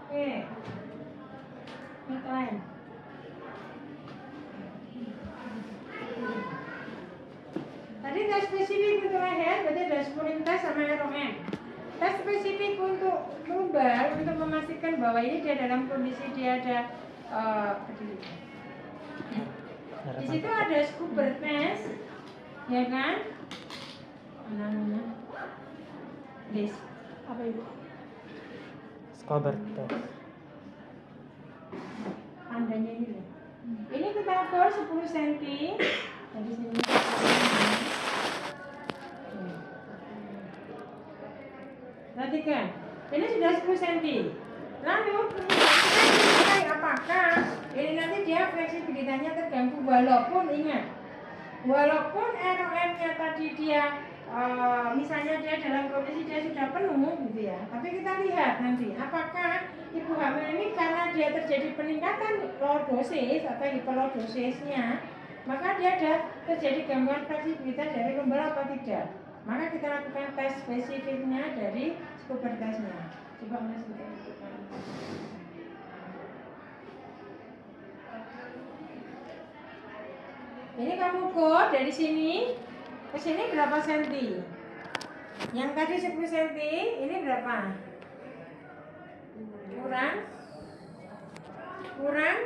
Oke. Yang lain. Tadi tes spesifik untuk leher, berarti ada spuritas sama ROM. Tes spesifik untuk lumbar, untuk memastikan bahwa ini dia dalam kondisi dia ada di situ ada scuba test, ya kan? namanya? Please. Apa ibu? Skober test. Tandanya ini loh. Ini kita ukur 10 cm. Dari sini. Perhatikan. Ini sudah 10 cm. Lalu apakah ini nanti dia fleksibilitasnya terganggu walaupun ingat, walaupun ROM-nya tadi dia misalnya dia dalam kondisi dia sudah penuh gitu ya, tapi kita lihat nanti apakah ibu hamil ini karena dia terjadi peningkatan lordosis atau hiperlordosisnya, maka dia ada terjadi gangguan fleksibilitas dari lumbar atau tidak. Maka kita lakukan tes spesifiknya dari pubertasnya. Coba Mas kita lakukan. Ini kamu ukur dari sini ke sini berapa senti? Yang tadi 10 cm, ini berapa? Kurang?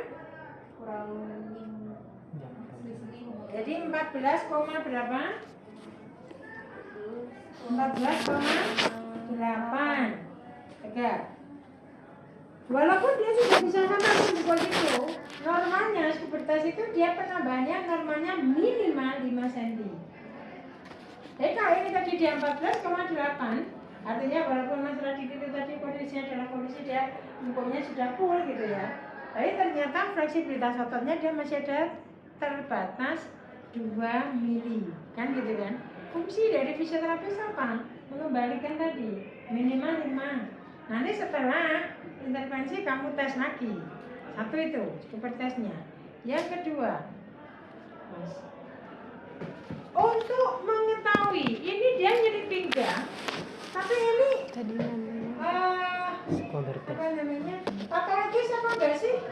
Jadi 14, berapa? 14,8. Tegak. Walaupun dia sudah bisa sama seperti itu, normalnya pubertas itu dia penambahannya normalnya minimal 5 cm. Jadi kalau ini tadi dia 14,8, artinya walaupun Mas Radit itu tadi kondisinya adalah kondisi dia pokoknya sudah full gitu ya, tapi ternyata fleksibilitas ototnya dia masih ada terbatas 2 mili, kan gitu kan? Fungsi dari fisioterapis apa? Mengembalikan tadi minimal 5. Nanti setelah intervensi kamu tes lagi. Satu itu super tesnya. Yang kedua, untuk mengetahui ini dia nyeri pinggang, tapi ini Tadi namanya. Skober test. apa namanya? Patologis apa enggak sih?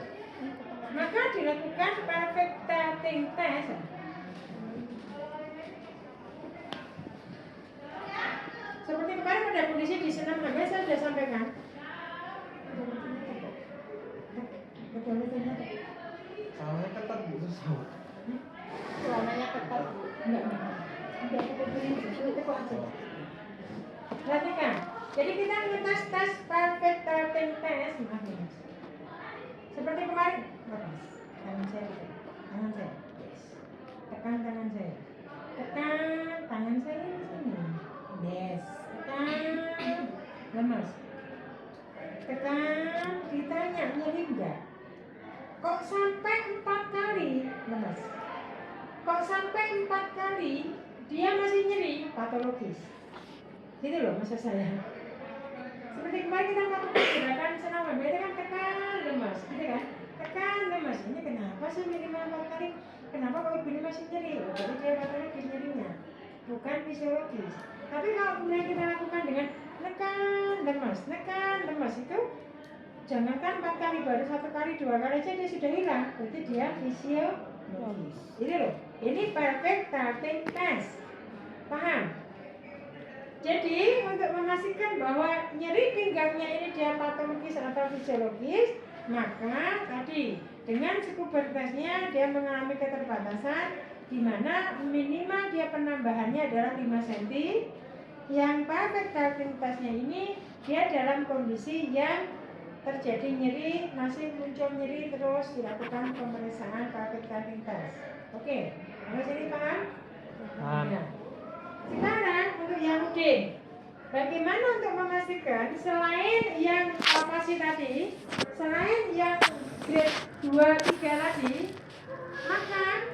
Maka dilakukan pelvic tilting test. Seperti kemarin pada kondisi di senam saya sudah sampaikan. Soalnya ketat gitu sama. Celananya ketat. Perhatikan. Jadi kita ngetes tes pelvic tilting test. Seperti kemarin. Tangan saya. Tekan tangan saya. Tekan tangan saya di sini. Yes. Tekan. Lemas. Tekan. Ditanya nyeri enggak? Kok sampai 4 kali? Lemas. Kok sampai 4 kali dia masih nyeri? Patologis. Gitu loh maksud saya. Seperti kemarin kita melakukan gerakan senam itu kan tekan lemas, gitu kan? Tekan lemas. Ini kenapa sih minimal 4 kali? Kenapa kok ibu ini masih nyeri? Jadi dia patologis nyerinya, bukan fisiologis. Tapi kalau kemudian kita lakukan dengan nekan lemas itu jangankan 4 kali, baru 1 kali, 2 kali aja dia sudah hilang. Berarti dia fisiologis. Ini loh, ini pelvic tilting test. Paham? Jadi untuk memastikan bahwa nyeri pinggangnya ini dia patologis atau fisiologis, maka tadi dengan pubertasnya dia mengalami keterbatasan di mana minimal dia penambahannya adalah 5 cm. Yang pelvic tilting testnya ini dia dalam kondisi yang terjadi nyeri, masih muncul nyeri, terus dilakukan pemeriksaan pelvic tilting test. Oke, terus ini paham? Paham. Ya. Sekarang untuk yang udin, bagaimana untuk memastikan selain yang operasi tadi, selain yang grade 2, 3 tadi, maka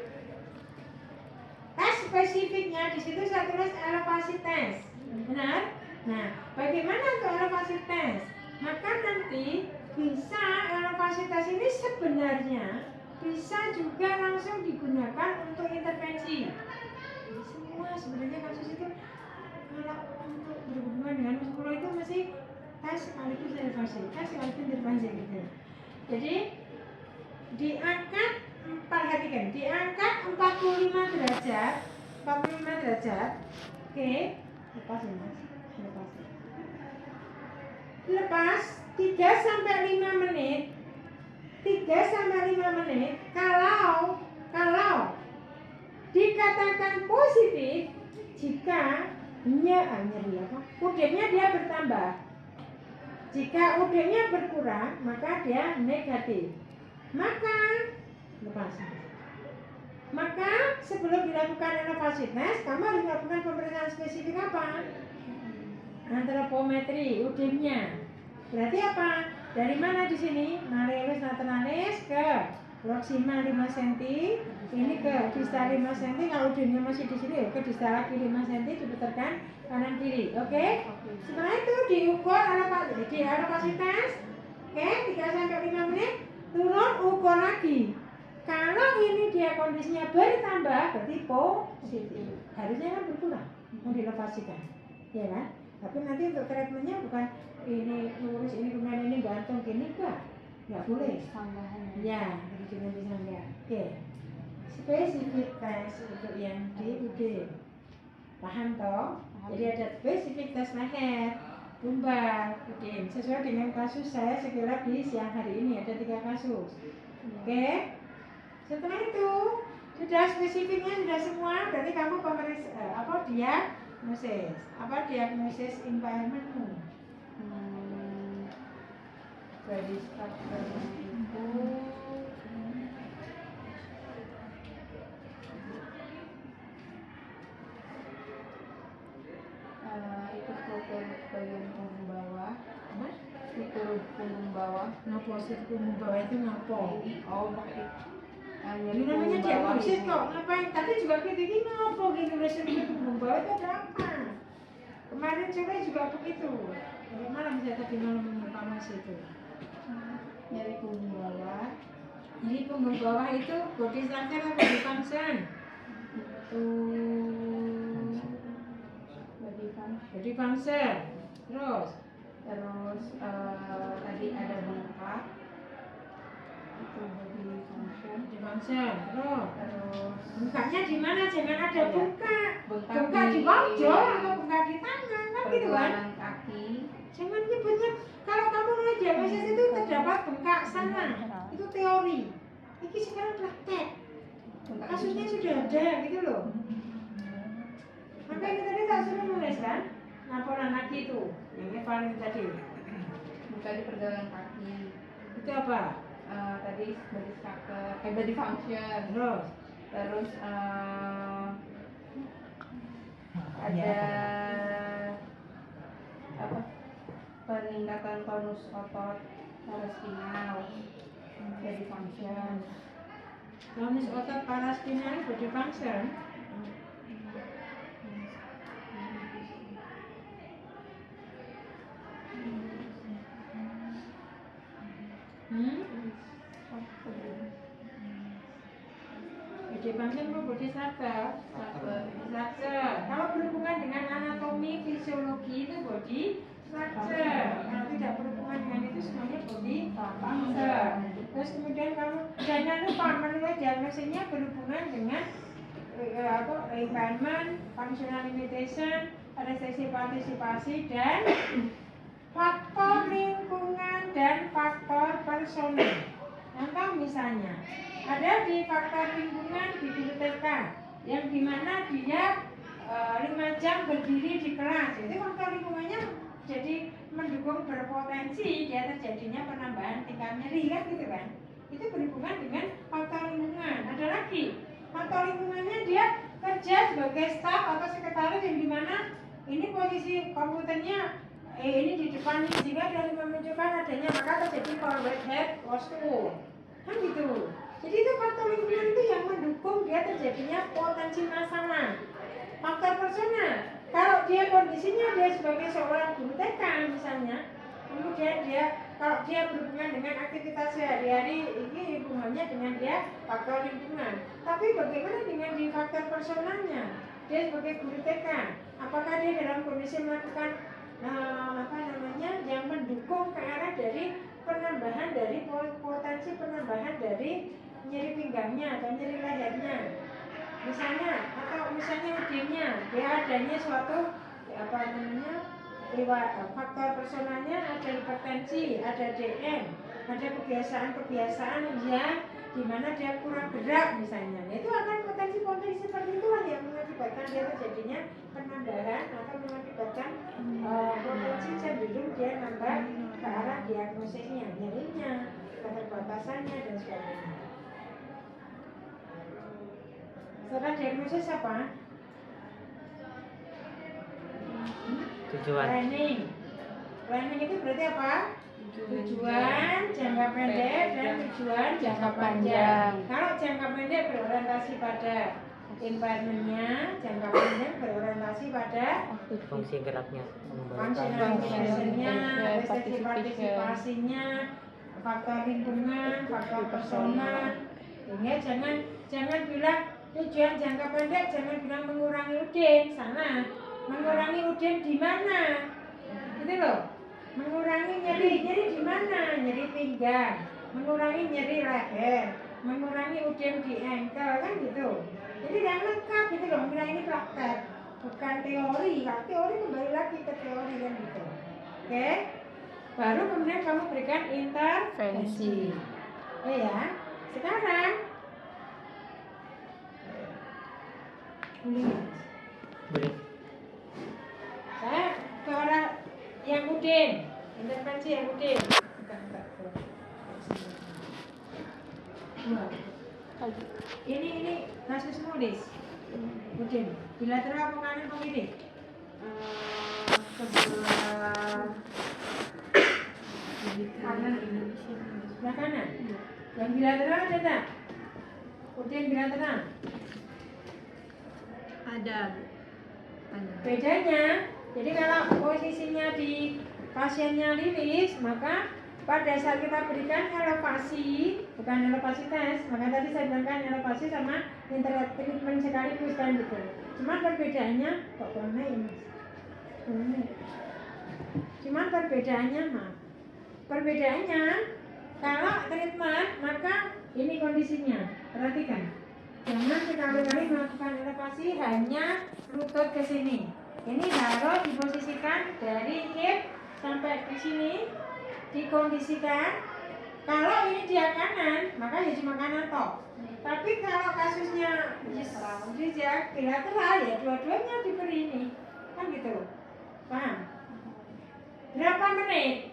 tes spesifiknya di situ saya tulis elevasi tes, benar? Nah, bagaimana untuk elevasi tes? Maka nanti bisa elevasi tes ini sebenarnya bisa juga langsung digunakan untuk intervensi. Semua sebenarnya kasus itu kalau untuk berhubungan dengan muskulo itu masih tes sekaligus intervensi gitu. Jadi diangkat, perhatikan, diangkat 45 derajat. Oke, lepas ya Mas, lepas 3 sampai 5 menit. Kalau dikatakan positif jika nyeri apa? UD-nya dia bertambah. Jika UD-nya berkurang, maka dia negatif. Maka sebelum dilakukan inovasi tes, kamu harus melakukan pemeriksaan spesifik apa? Antropometri UD-nya. Berarti apa? Dari mana di sini? Malleolus naturalis ke proxima 5 cm, ini ke distal 5 cm. Kalau UD-nya masih di sini, ke distal lagi 5 cm, diputarkan kanan kiri. Oke? Setelah itu diukur di inovasi tes. Oke, 3 sampai 5 menit, turun ukur lagi. Kalau ini dia kondisinya bertambah, berarti positif. Harusnya kan berkurang, mau dilepasikan, ya kan? Tapi nanti untuk treatmentnya bukan ini lurus, ini kemudian ini gantung, gini nggak boleh. Ya, jadi bisa enggak. Oke. Spesifik tes untuk yang di UD. Paham toh? Jadi ada spesifik tes leher, lumbar, UD. Sesuai dengan kasus saya sekira di siang hari ini ada 3 kasus. Oke. Setelah itu sudah spesifiknya sudah semua, berarti kamu diagnosis environmentmu. Body structure-nya itu struktur bagian punggung bawah. Apa? Struktur punggung bawah. Ngapo sih punggung bawah itu ngapo? Oh, pakai Ini namanya diagnosis kok. Ngapain? Tadi juga gini ngapo gini nulis punggung bawah itu ada apa? Kemarin sore juga begitu. Dari malam saya tadi malam informasi itu. Nyari punggung bawah. Jadi punggung bawah itu body structure atau body function? Itu Body function. Terus tadi ada bengkak. Itu body function. body function. Terus bengkaknya di mana? Jangan ada Ada. bengkak. Bengkak Bengkak di pojok atau bengkak di tangan kan gitu kan? pergelangan kaki. Jangan nyebutnya. Kalau kamu mulai diagnosis itu terdapat bengkak sana. Itu teori. Ini sekarang praktek. Kasusnya sudah ada gitu loh. Maka ini tadi tak suruh nulis kan? Laporan kaki itu, yang paling tadi. Bukan di pergelangan kaki. Itu apa? Tadi body structure, body function. Terus Ada apa? Peningkatan tonus otot paraspinal, body function. tonus otot paraspinal body function. Body function itu body structure. Kalau berhubungan dengan anatomi, fisiologi itu body structure. Kalau tidak berhubungan dengan itu semuanya body function. Terus kemudian kamu jangan lupa menilai diagnosisnya berhubungan dengan environment, functional limitation, restriksi partisipasi dan faktor lingkungan dan faktor personal. Contoh misalnya ada di faktor lingkungan di guru TK yang dimana dia 5 jam berdiri di kelas, itu faktor lingkungannya jadi mendukung berpotensi dia terjadinya penambahan tingkat nyeri kan gitu kan. Itu berhubungan dengan faktor lingkungan. Ada lagi faktor lingkungannya dia kerja sebagai staf atau sekretaris yang dimana ini posisi komputernya ini di depan sehingga dia menunjukkan adanya maka terjadi forward head posture kan gitu. Jadi itu faktor lingkungan itu yang mendukung dia terjadinya potensi masalah. Faktor personal, kalau dia kondisinya dia sebagai seorang guru TK misalnya, kemudian kalau dia berhubungan dengan aktivitas sehari-hari ini hubungannya dengan dia faktor lingkungan. Tapi bagaimana dengan di faktor personalnya? Dia sebagai guru TK, apakah dia dalam kondisi melakukan yang mendukung ke arah dari penambahan dari potensi penambahan dari nyeri pinggangnya atau nyeri lehernya misalnya, atau misalnya udinnya dia adanya suatu faktor personalnya, ada hipertensi, ada DM, ada kebiasaan yang dimana dia kurang gerak misalnya, itu akan potensi seperti itulah yang mengakibatkan mengakibatkan dia terjadinya penambahan atau mengakibatkan potensi cenderung dia nambah ke arah diagnosisnya, nyerinya, keterbatasannya dan sebagainya. Setelah diagnosis apa? Tujuan. Planning. Planning itu berarti apa? Tujuan jangka pendek dan tujuan jangka panjang. Kalau jangka pendek berorientasi pada environment-nya, jangka panjang berorientasi pada Fungsi geraknya. fungsi-fungsinya, partisipasinya, faktor lingkungan, faktor personal. Sehingga jangan bilang tujuan jangka pendek, jangan bilang mengurangi udin, salah. Mengurangi udin di mana? Gitu loh. Mengurangi nyeri di mana? Nyeri pinggang, mengurangi nyeri leher, mengurangi udin di ankle, kan gitu. Jadi yang lengkap gitu loh, kira ini praktek, bukan teori. Kalau teori kembali lagi ke teori kan gitu. Oke? Baru kemudian kamu berikan intervensi. Ya, sekarang Boleh. saya ke orang yang udin, intervensi yang udin. Ini kasus modis. Udin, bilateral apa kanan apa kiri? Sebelah kanan. Sebelah kanan. Yang bilateral ada tak? Udin bilateral. Ada. Bedanya, jadi kalau posisinya di pasiennya liris, maka pada saat kita berikan elevasi, bukan elevasi tes, maka tadi saya bilangkan elevasi sama treatment sekaligus kan gitu. Cuma perbedaannya, kok kone ini? Cuma perbedaannya, perbedaannya kalau treatment maka ini kondisinya, perhatikan. Jangan sekali-kali melakukan elevasi hanya lutut ke sini. Ini harus diposisikan dari hip sampai ke sini, dikondisikan. Kalau ini dia kanan, maka ya cuma kanan toh. Tapi kalau kasusnya bilateral ya dua-duanya diberi ini, kan gitu. Paham? Berapa menit?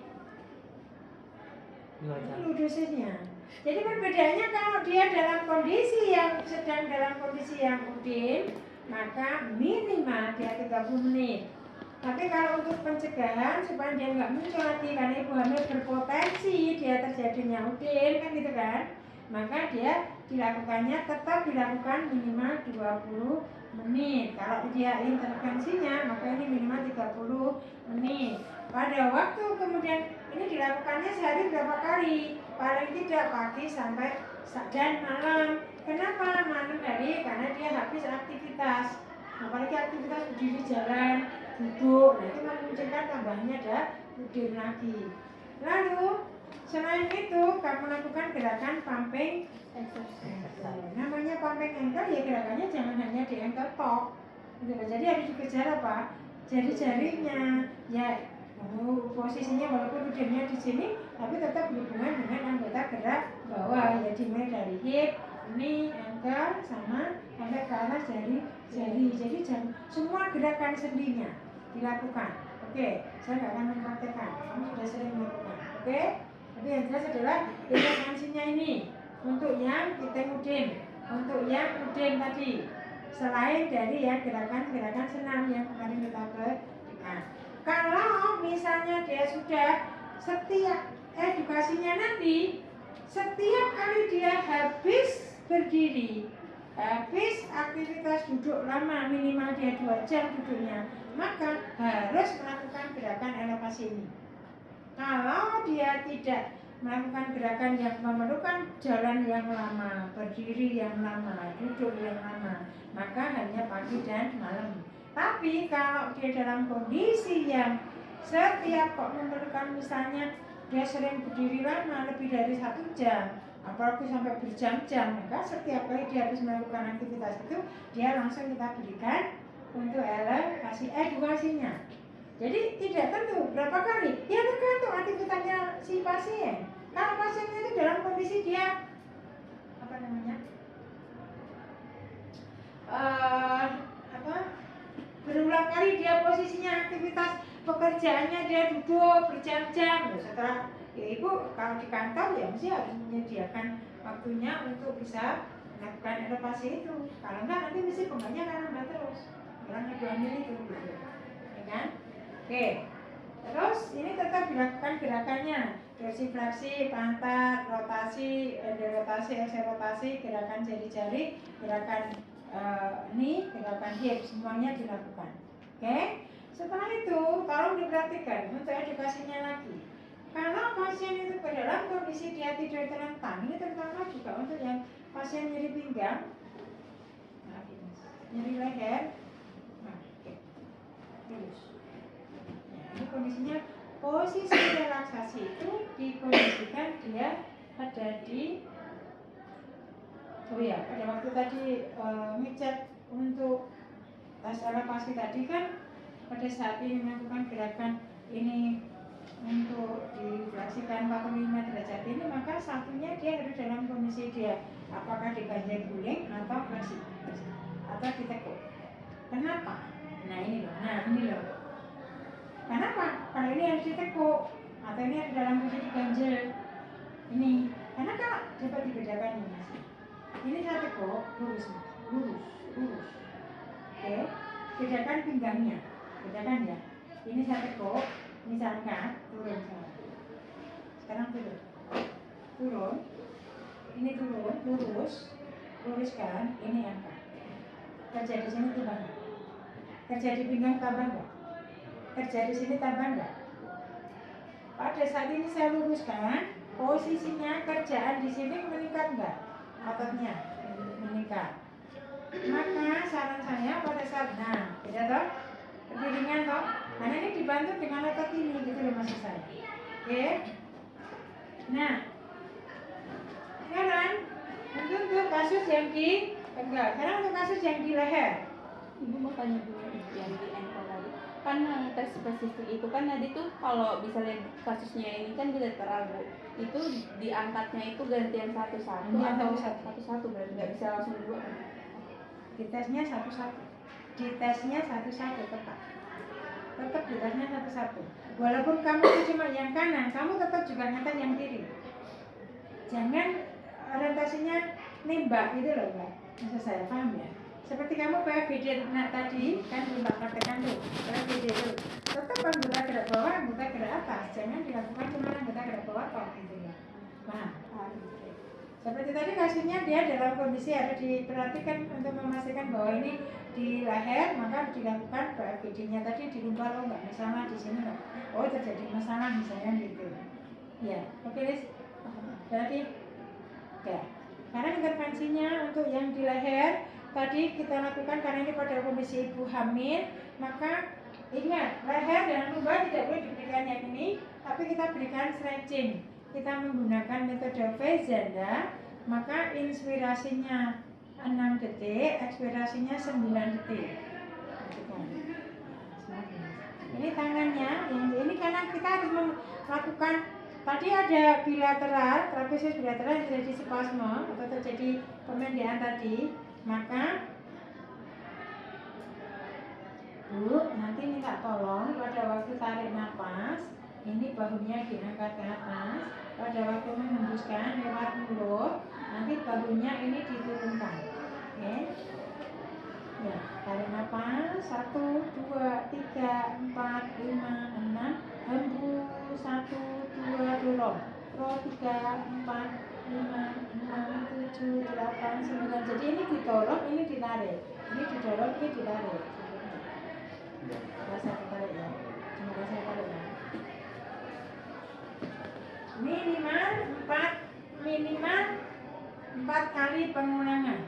2 jam. Itu dosisnya. Jadi perbedaannya kalau dia dalam kondisi yang sedang dalam kondisi yang udin, maka minimal dia 30 menit. Tapi kalau untuk pencegahan supaya dia nggak muncul lagi karena ibu hamil berpotensi dia terjadinya udin kan gitu kan, maka dia dilakukannya tetap dilakukan minimal 20 menit. Kalau dia intervensinya maka ini minimal 30 menit. Pada waktu kemudian ini dilakukannya sehari berapa kali? Paling tidak pagi sampai dan malam. Kenapa malam hari? Karena dia habis aktivitas, apalagi aktivitas berdiri jalan, duduk, nah itu memunculkan tambahnya ada udin lagi. Lalu selain itu kamu lakukan gerakan pumping exercise. Namanya pumping ankle ya gerakannya jangan hanya di ankle top. Jadi harus dikejar apa? Jari-jarinya, ya posisinya walaupun udinnya di sini, tapi tetap berhubungan dengan anggota gerak bawah. Ya dimulai dari hip, knee, ankle, sama sampai ke arah jari. Jadi semua gerakan sendinya dilakukan. Oke, saya nggak akan mempraktekkan. Kamu sudah sering melakukan. Oke, tapi yang jelas adalah intervensinya ini untuk yang udin, untuk yang udin tadi. Selain dari ya gerakan-gerakan senam yang kemarin kita berikan. Kalau misalnya dia sudah setiap edukasinya nanti, setiap kali dia habis berdiri, habis aktivitas duduk lama, minimal dia 2 jam duduknya, maka harus melakukan gerakan elevasi ini. Kalau dia tidak melakukan gerakan yang memerlukan jalan yang lama, berdiri yang lama, duduk yang lama, maka hanya pagi dan malam. Tapi kalau dia dalam kondisi yang setiap kok memerlukan, misalnya dia sering berdiri lama lebih dari 1 jam, apalagi sampai berjam-jam, maka setiap kali dia habis melakukan aktivitas itu, dia langsung kita berikan untuk elevasi edukasinya. Jadi tidak tentu berapa kali, ya tergantung aktivitasnya si pasien. Kalau pasiennya itu dalam kondisi dia berulang kali dia posisinya aktivitas pekerjaannya dia duduk berjam-jam. Setelah ya ibu kalau di kantor ya mesti harus menyediakan waktunya untuk bisa melakukan inovasi itu. Kalau enggak nanti mesti pembanya akan nambah terus. Orang ngeduangin itu gitu. Ya kan? Oke. Terus ini tetap dilakukan gerakannya. Dorsifleksi, pantat, rotasi, enderotasi, ekserotasi, gerakan jari-jari, gerakan ini, gerakan hip, semuanya dilakukan. Oke? Setelah itu, tolong diperhatikan untuk edukasinya lagi. Kalau pasien itu dalam kondisi dia tidur terlentang, ini terutama juga untuk yang pasien nyeri pinggang, nyeri leher, lurus. Nah, ini kondisinya posisi relaksasi itu dikondisikan dia ada di pada waktu tadi ngecek untuk tes elevasi tadi kan pada saat ini melakukan gerakan ini untuk difleksikan 45 derajat ini, maka satunya dia harus dalam kondisi dia apakah diganjel guling atau fleksi atau ditekuk. Kenapa? Nah ini loh. Kenapa? Kalau ini harus ditekuk atau ini harus dalam kondisi diganjel ini, karena kalau dapat dibedakan ini mas. Ini saya tekuk lurus. Oke, bedakan pinggangnya, bedakan ya. Ini saya tekuk, ini saya angkat, turun sekarang turun, ini turun, luruskan, ini angkat. Kerja di sini tambah nggak? Kerja di pinggang tambah nggak? Kerja di sini tambah nggak? Pada saat ini saya luruskan, posisinya kerjaan di sini meningkat nggak? Ototnya meningkat. Maka saran saya pada saat beda toh, berdirinya toh, karena ini dibantu dengan otot ini gitu loh maksud saya. Oke. Nah, sekarang untuk kasus yang sekarang untuk kasus yang di leher. Ibu mau tanya dulu yang di ankle tadi. Kan tes spesifik itu kan tadi tuh kalau bisa lihat kasusnya ini kan bilateral Bu. Itu diangkatnya itu gantian satu-satu atau satu-satu berarti nggak bisa langsung dua. Ditesnya satu-satu tetap ditesnya satu-satu. Walaupun kamu itu cuma yang kanan, kamu tetap juga ngangkat yang kiri. Jangan orientasinya nembak gitu loh Mbak. Maksud saya paham ya? Seperti kamu PFBD tadi kan belum praktekkan tuh PFBD itu tetap anggota gerak bawah, anggota gerak atas. Jangan dilakukan cuma anggota gerak bawah kok gitu ya. Paham? Seperti tadi kasusnya dia dalam kondisi harus diperhatikan untuk memastikan bahwa ini di leher, maka dilakukan PFBD-nya tadi di lumbar, oh nggak masalah di sini nggak, oh terjadi masalah misalnya gitu. Ya, oke Liz. Berarti ya. Karena intervensinya untuk yang di leher tadi kita lakukan karena ini pada kondisi ibu hamil, maka ingat leher dan lumbar tidak boleh diberikan yang ini, tapi kita berikan stretching. Kita menggunakan metode Fezanda, maka inspirasinya 6 detik, ekspirasinya 9 detik. Ini tangannya, ini karena kita harus melakukan tadi ada bilateral, trapezius bilateral yang terjadi spasme atau terjadi pemendekan tadi, maka Bu nanti minta tolong pada waktu tarik nafas, ini bahunya diangkat ke atas, pada waktu menghembuskan lewat mulut, nanti bahunya ini diturunkan. Oke? Ya, tarik nafas 1, 2, 3, 4, 5, 6, hembus 1, 2, dorong. Roll 3, 4, 5, 6, 7, 8, 9. Jadi ini didorong, ini ditarik. Ini didorong, ini ditarik. Rasa tarik ya. Cuma rasa tarik ya. Minimal 4 kali pengulangan.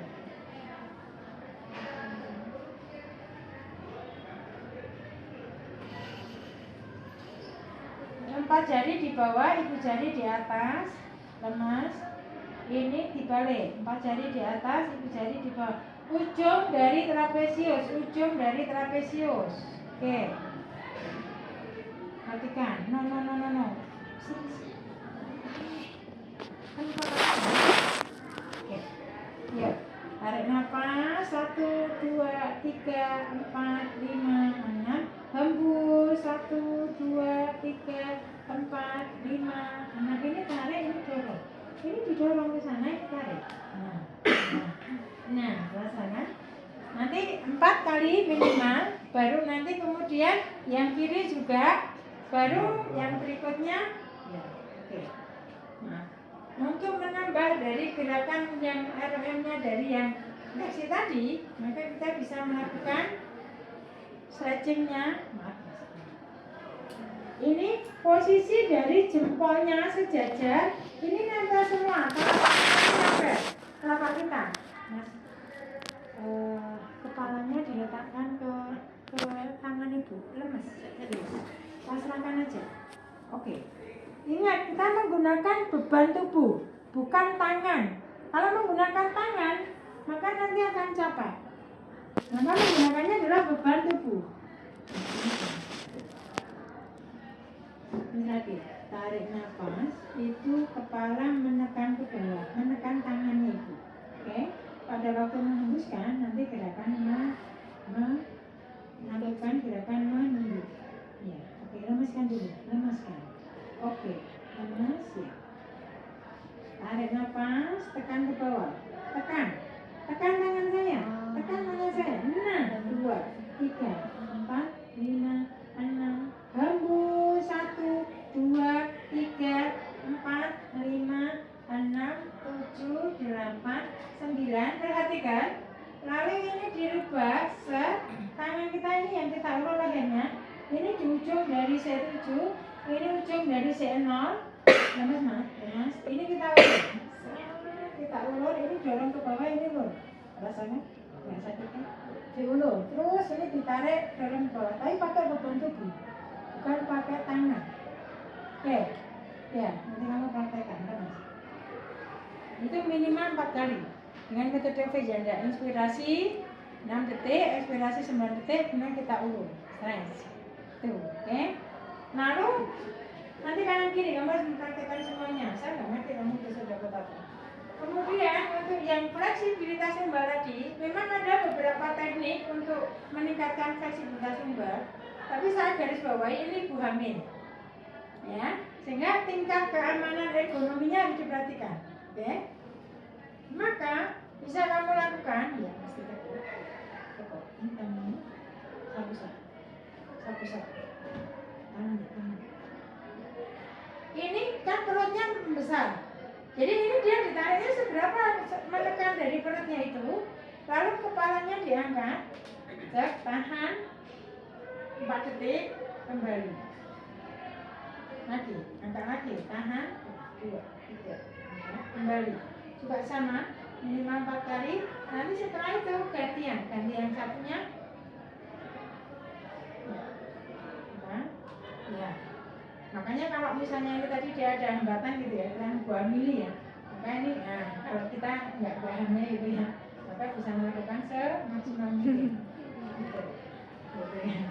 Empat jari di bawah, ibu jari di atas, lemas. Ini dibalik, 4 jari di atas, ibu jari di bawah. Ujung dari trapesius. Oke. Perhatikan. No. Sini. Oke. Ya. Tarik nafas 1, 2, 3, 4, 5, 6. Hembus 1, 2, 3, 4, 5, 6. Ini tarik, ini dorong. Ini didorong ke sana, ini tarik. Nah, rasakan. Nanti 4 kali minimal, baru nanti kemudian yang kiri juga, baru yang berikutnya. Ya, oke. Nah, untuk menambah dari gerakan yang RM-nya dari yang fleksi tadi, maka kita bisa melakukan stretchingnya. Ini posisi dari jempolnya sejajar, ini nempel semua, nempel telapak kita. Mas, kepalanya diletakkan ke tangan ibu, lemes, serius. Pasrahkan aja. Oke. Ingat, kita menggunakan beban tubuh, bukan tangan. Kalau menggunakan tangan, maka nanti akan capek. Maka menggunakannya adalah beban tubuh. Lagi, tarik nafas, itu kepala menekan ke bawah, menekan tangannya ibu. Oke? Pada waktu menghembuskan, nanti gerakan melakukan gerakan menunduk. Ya, oke, lemeskan dulu, lemeskan. Oke, lemes ya. Tarik nafas, tekan ke bawah. Tekan tangan saya. Tekan tangan saya. 6, 2, 3, 4, 5, 6. Hembus 1, 2, 3, 4, 5, 6, 7, 8, 9. Perhatikan. Lalu ini dirubah tangan kita ini yang kita ulur lehernya. Ini di ujung dari C7. Ini ujung dari C0. Lemas mas. Ini kita ulur. Kita ulur, ini dorong ke bawah, ini ulur. Rasakan? Nggak sakit kan? Diulur. Terus ini ditarik, dorong ke bawah. Tapi pakai beban tubuh, bukan pakai tangan. Oke. Ya, nanti kamu praktekkan, Mas. Itu minimal 4 kali. Dengan metode Vejanda. Inspirasi 6 detik, ekspirasi 9 detik, kemudian kita ulur. Stretch. Tuh, oke. Lalu nanti kanan kiri kamu harus mempraktekkan semuanya. Saya nggak ngerti kamu bisa dapat apa. Kemudian untuk yang fleksibilitas lumbar tadi, memang ada beberapa teknik untuk meningkatkan fleksibilitas lumbar. Tapi saya garis bawahi ini ibu hamil, ya, sehingga tingkat keamanan ergonominya harus diperhatikan. Oke? Maka bisa kamu lakukan, ya mesti tekuk. Ini tangannya, sapu-sapu. Tangan. Ini kan perutnya besar. Jadi ini dia ditariknya seberapa menekan dari perutnya itu. Lalu kepalanya diangkat. Tahan 4 detik, kembali. Lagi, angkat lagi, tahan 2, 3, kembali. Juga sama, minimal 4 kali. Nanti setelah itu ganti yang satunya. Ya. Makanya kalau misalnya ini tadi dia ada hambatan gitu ya, kan 2 mili ya. Maka ini, nah, kalau kita nggak pahamnya gitu ya, maka bisa melakukan semaksimal mungkin. Gitu. Ya.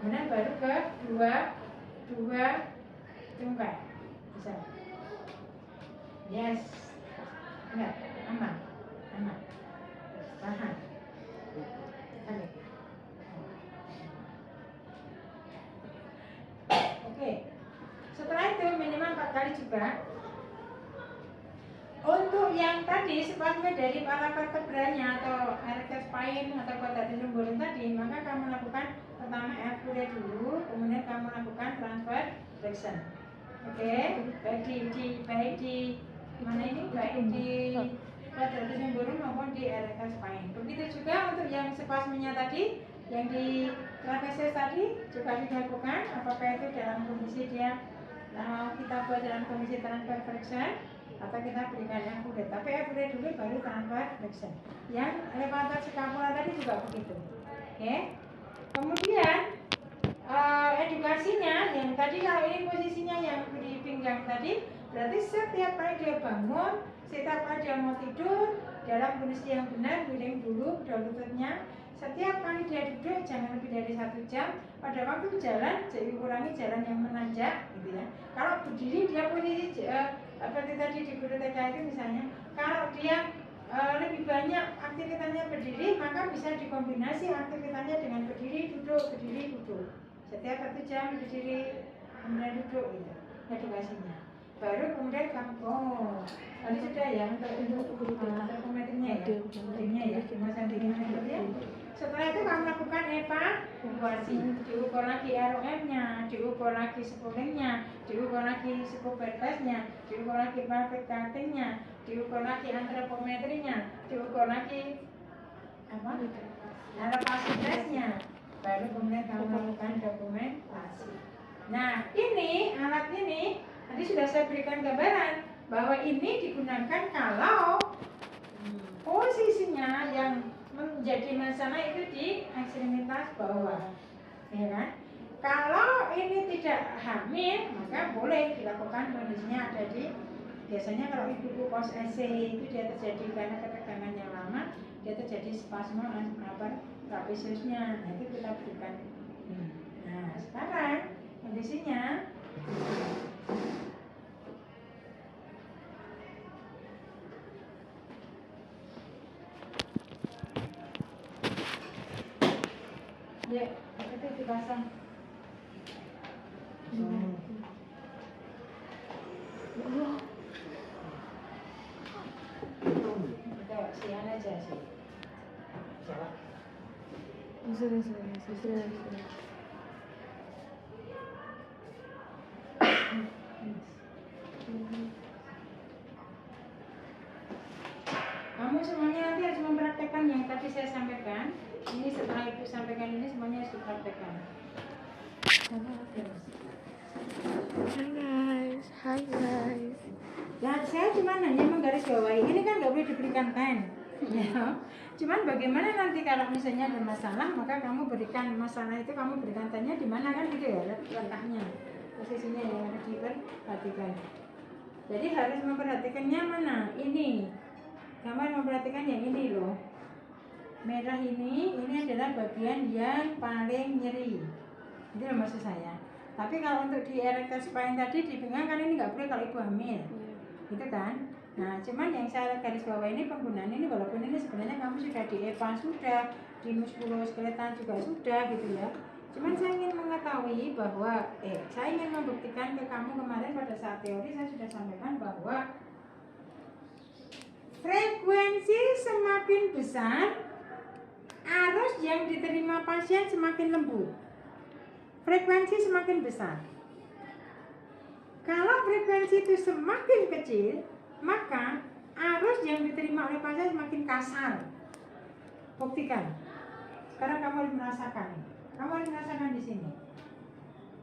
Kemudian baru ke 2 tungkai. Bisa. Yes. Enggak, aman. Tahan. Tarik. Oke. Setelah itu minimal 4 kali juga. Untuk yang tadi spasme dari para vertebranya atau erectus spine atau quadratus lumborum tadi, maka kamu lakukan pertama F-Pure dulu, kemudian kamu lakukan transfer flexion. Oke, baik di mana ini, baik di quadratus lumborum maupun di erectus spine. Begitu juga untuk yang spasmenya tadi, yang di trapezius tadi juga dilakukan. Apakah itu dalam kondisi dia kita buat dalam kondisi transfer flexion atau kita berikan yang kudet, tapi F-Pure dulu baru transfer flexion. Yang levator scapula tadi juga begitu. Oke. Kemudian edukasinya yang tadi, kalau ini posisinya yang di pinggang tadi, berarti setiap kali dia bangun, setiap kali dia mau tidur dalam kondisi yang benar, miring dulu kedua lututnya. Setiap kali dia duduk jangan lebih dari 1 jam. Pada waktu jalan, jadi kurangi jalan yang menanjak, gitu ya. Kalau berdiri dia posisi seperti tadi di guru TK itu misalnya, kalau dia lebih banyak aktivitasnya berdiri, maka bisa dikombinasi aktivitasnya dengan berdiri, duduk. Setiap 1 jam berdiri, kemudian duduk gitu, edukasinya. Baru kemudian kamu, tadi sudah ya untuk termometernya ya, ya. Setelah itu kamu lakukan evaluasi, diukur lagi ROM-nya, diukur lagi spoolingnya, diukur lagi spool-nya, diukur lagi perfect cutting-nya, diukur lagi antropometrinya, diukur lagi elevasi test-nya, baru kemudian kamu lakukan dokumentasi. Nah, ini alat ini tadi sudah saya berikan gambaran bahwa ini digunakan kalau posisinya yang menjadi masalah itu di ekstremitas bawah, ya kan? Kalau ini tidak hamil, maka boleh dilakukan kondisinya ada di, biasanya kalau ibu pos SC itu dia terjadi karena ketegangan yang lama, dia terjadi spasme trapeziusnya, nah itu kita berikan. Nah sekarang kondisinya ya, itu dipasang. Kita sian aja sih. Sudah. Kamu semuanya nanti harus mempraktekkan yang tadi saya sampaikan. Ini setelah ibu sampaikan ini semuanya harus dipraktekkan. Hai guys. Ya, saya cuma hanya menggarisbawahi. Ini kan nggak boleh diberikan pen. Ya. Cuman bagaimana nanti kalau misalnya ada masalah, maka kamu berikan masalah itu, kamu berikan tanya di mana kan gitu ya letaknya, posisinya yang harus diperhatikan. Jadi harus memperhatikannya mana? Ini. Kamu harus memperhatikan yang ini loh. Merah ini adalah bagian yang paling nyeri. Itu loh maksud saya. Tapi kalau untuk di erector spine tadi di pinggang kan ini nggak boleh kalau ibu hamil, gitu kan? Nah, cuman yang saya garis bawah ini penggunaan ini, walaupun ini sebenarnya kamu sudah di EPA sudah, di muskuloskeletal juga sudah gitu ya. Cuman saya ingin mengetahui bahwa, saya ingin membuktikan ke kamu kemarin pada saat teori saya sudah sampaikan bahwa frekuensi semakin besar, arus yang diterima pasien semakin lembut. Frekuensi semakin besar. Kalau frekuensi itu semakin kecil, maka arus yang diterima oleh pasien semakin kasar. Buktikan. Sekarang kamu harus merasakan. Kamu harus merasakan di sini.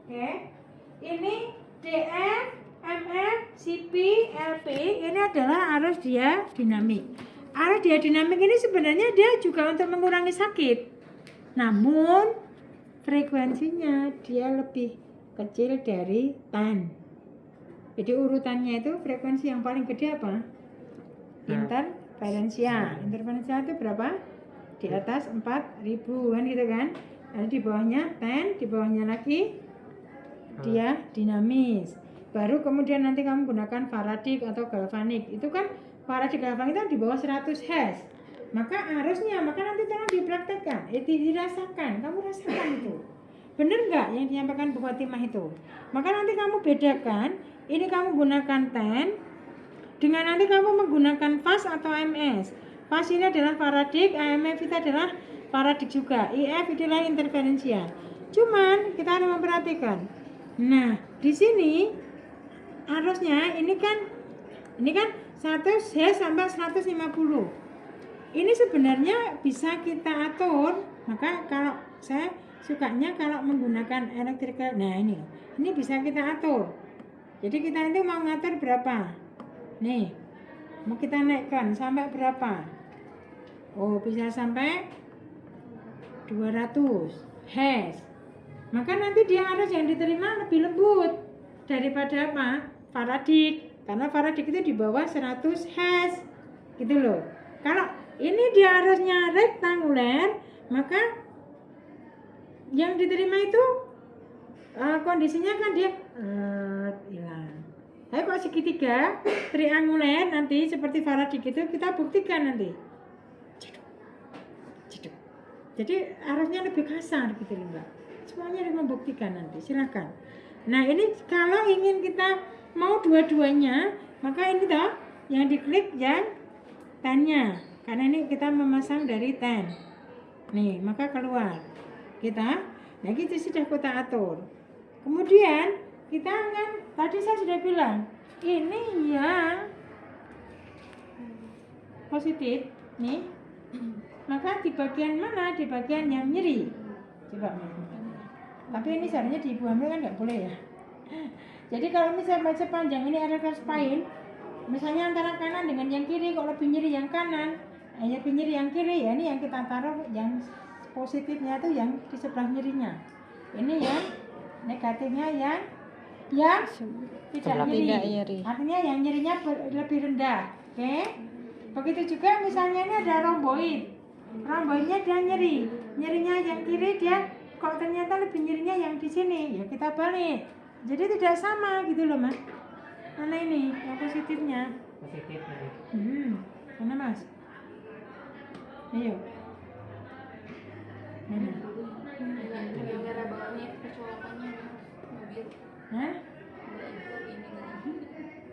Oke. Ini DF, MF, CP, LP ini adalah arus dia dinamik. Arus dia dinamik ini sebenarnya dia juga untuk mengurangi sakit. Namun frekuensinya dia lebih kecil dari 10. Jadi urutannya itu frekuensi yang paling gede apa? Interferensia. Interferensia itu berapa? Di atas 4000 kan gitu kan? Lalu di bawahnya 10, di bawahnya lagi dia dinamis. Baru kemudian nanti kamu gunakan faradik atau galvanik. Itu kan faradik galvanik itu di bawah 100 Hz. Maka arusnya, maka nanti tolong dipraktekkan, dirasakan, kamu rasakan itu. Benar nggak yang disampaikan Bu Fatimah itu? Maka nanti kamu bedakan, ini kamu gunakan 10, dengan nanti kamu menggunakan fast atau MS. Fast ini adalah faradik, AMF itu adalah faradik juga, IF adalah interferensia. Cuman kita harus memperhatikan. Nah, di sini arusnya ini kan 100 Hz sampai 150. Ini sebenarnya bisa kita atur. Maka kalau saya sukanya kalau menggunakan electrical, nah ini bisa kita atur. Jadi kita itu mau ngatur berapa? Nih, mau kita naikkan sampai berapa? Oh, bisa sampai 200 Hz. Maka nanti dia arus yang diterima lebih lembut daripada apa? Faradik. Karena faradik itu di bawah 100 Hz. Gitu loh. Kalau ini dia arusnya rektanguler, maka yang diterima itu kondisinya kan dia hilang. Ayo kok segitiga, trianguler nanti seperti Faraday itu kita buktikan nanti. Ceduk. Ceduk. Jadi harusnya lebih kasar gitu loh Mbak. Semuanya harus membuktikan nanti, silakan. Nah ini kalau ingin kita mau dua-duanya, maka ini toh yang diklik yang tennya. Karena ini kita memasang dari ten. Nih, maka keluar. Kita, nah gitu sudah kita atur. Kemudian kita akan, tadi saya sudah bilang, ini yang positif, nih. Maka di bagian mana? Di bagian yang nyeri. Coba. Tapi ini seharusnya di ibu hamil kan nggak boleh ya. Jadi kalau misalnya sepanjang ini ada garis pain, misalnya antara kanan dengan yang kiri, kalau lebih nyeri yang kanan, lebih nyeri yang kiri, ya ini yang kita taruh yang positifnya itu yang di sebelah nyerinya. Ini yang negatifnya yang tidak nyeri. Artinya yang nyerinya lebih rendah. Oke. Begitu juga misalnya ini ada romboid. Romboidnya dia nyeri. Nyerinya yang kiri dia kok ternyata lebih nyerinya yang di sini. Ya kita balik. Jadi tidak sama gitu loh Mas. Mana ini yang positifnya? Positifnya. Mana Mas? Ayo. Mana? Yang merah bawahnya kecolokannya mobil. Hah? Ini.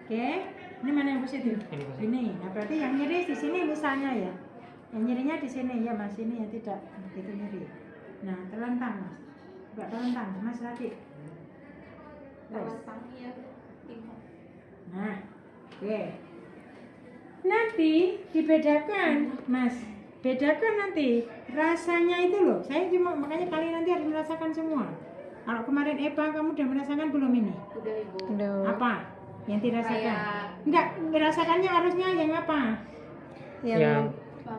Oke. Ini mana yang positif? Ini positif. Ini. Nah berarti yang nyeri di sini misalnya ya. Yang nyerinya di sini ya Mas. Ini yang tidak begitu nyeri. Nah terlentang Mas. Enggak terlentang Mas tadi. Terlentang ya. Nah, oke. Nanti dibedakan, Mas. Bedakan nanti rasanya itu loh. Saya cuma makanya kalian nanti harus merasakan semua. Kalau kemarin Eva kamu udah merasakan belum ini? Udah Ibu. Udah. Apa? Yang dirasakan? Kayak Enggak, merasakannya harusnya yang apa? Yang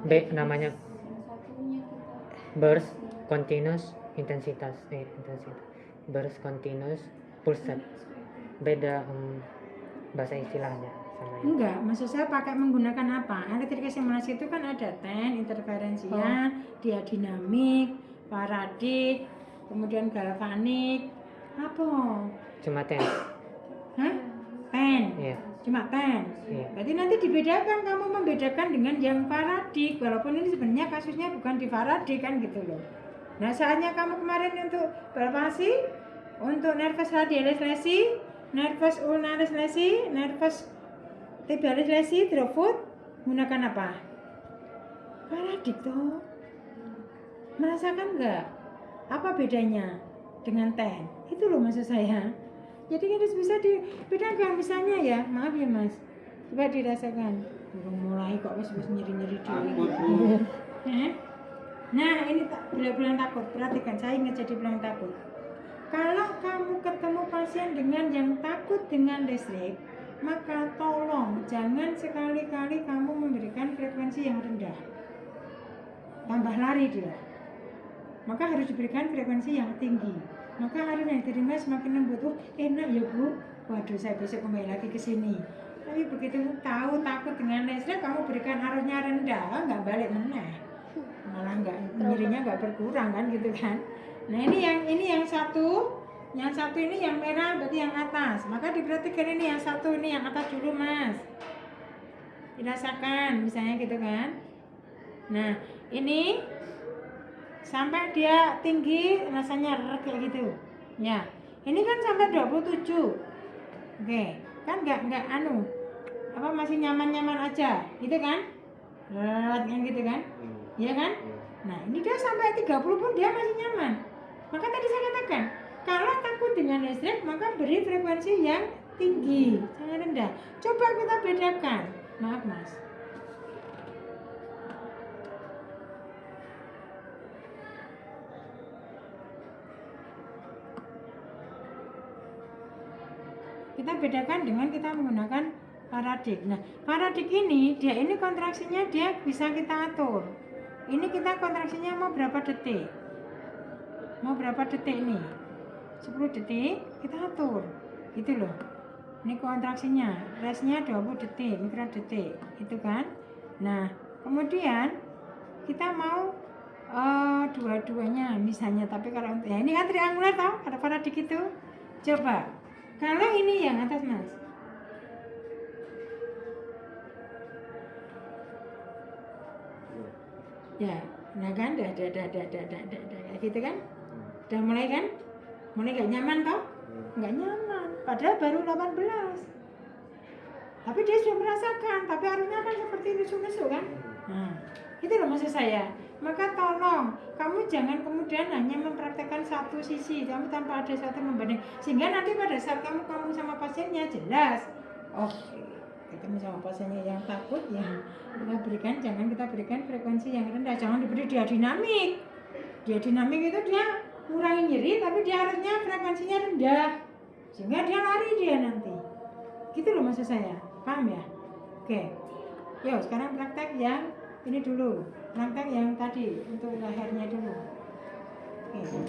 B namanya satunya kita. burst continuous intensitas. Burst continuous pulsat. Beda bahasa istilahnya sama ini. Enggak, maksud saya pakai menggunakan apa? Elektrik simulasi itu kan ada ten, interferensian, dia dinamik, Faraday, kemudian galvanik, apa? Cuma tes. Hah? Ten. Iya. Cuma ten. Iya. Berarti nanti dibedakan, kamu membedakan dengan yang Faraday, walaupun ini sebenarnya kasusnya bukan di Faraday kan gitu loh. Nah saatnya kamu kemarin untuk berpasi, untuk nervus radialis lesi, nervus ulnaris lesi, nervus tibialis lesi, through gunakan apa? Faraday toh. Merasakan nggak? Apa bedanya dengan ten? Itu loh maksud saya. Jadi harus bisa dibedakan misalnya ya, maaf ya Mas. Coba dirasakan. Belum mulai kok wis nyeri-nyeri dulu. Nah, ini bilang takut. Perhatikan, saya ingat jadi bilang takut. Kalau kamu ketemu pasien dengan yang takut dengan listrik, maka tolong jangan sekali-kali kamu memberikan frekuensi yang rendah. Tambah lari dia. Maka harus diberikan frekuensi yang tinggi. Maka harus yang diterima semakin lembut. Oh, enak ya Bu. Waduh, saya besok kembali lagi ke sini. Tapi begitu tahu takut dengan listrik, kamu berikan arusnya rendah, nggak balik meneh. Malah nggak, nyerinya nggak berkurang kan gitu kan. Nah ini yang satu ini yang merah berarti yang atas. Maka diperhatikan ini yang satu ini yang atas dulu Mas. Dirasakan misalnya gitu kan. Nah ini sampai dia tinggi rasanya kayak gitu. Ya ini kan sampai 27. Oke kan nggak anu apa masih nyaman aja gitu kan. Yang gitu kan. Iya kan? Nah ini dia sampai 30 pun dia masih nyaman. Maka tadi saya katakan, kalau takut dengan listrik maka beri frekuensi yang tinggi, jangan rendah. Coba kita bedakan. Maaf Mas. Kita bedakan dengan kita menggunakan Faraday. Nah, Faraday ini dia ini kontraksinya dia bisa kita atur. Ini kita kontraksinya mau berapa detik? Mau berapa detik nih? 10 detik kita atur. Gitu loh. Ini kontraksinya, restnya 20 detik, mikrodetik. Itu kan? Nah, kemudian kita mau dua-duanya misalnya, tapi kalau ya ini kan triangular tau, ada Faraday gitu. Coba. Kalau ini yang atas Mas. Ya, nah kan, kayak gitu kan? Udah mulai kan? Mulai gak nyaman toh? Nggak nyaman, padahal baru 18. Tapi dia sudah merasakan, tapi harusnya kan seperti lucu-lucu kan? Nah, itu loh maksud saya. Maka tolong, kamu jangan kemudian hanya mempraktekkan satu sisi, kamu tanpa ada satu membanding. Sehingga nanti pada saat kamu sama pasiennya jelas. Oke, ketemu sama pasiennya yang takut ya jangan kita berikan frekuensi yang rendah, jangan diberi dia dinamik. Dia dinamik itu dia ngurangi nyeri, tapi dia harusnya frekuensinya rendah. Sehingga dia lari dia nanti. Gitu loh maksud saya, paham ya? Oke, yuk sekarang praktek yang ini dulu, praktek yang tadi untuk lehernya dulu. Oke.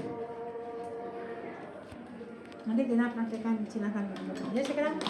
Nanti kita praktekkan, silakan. Ya sekarang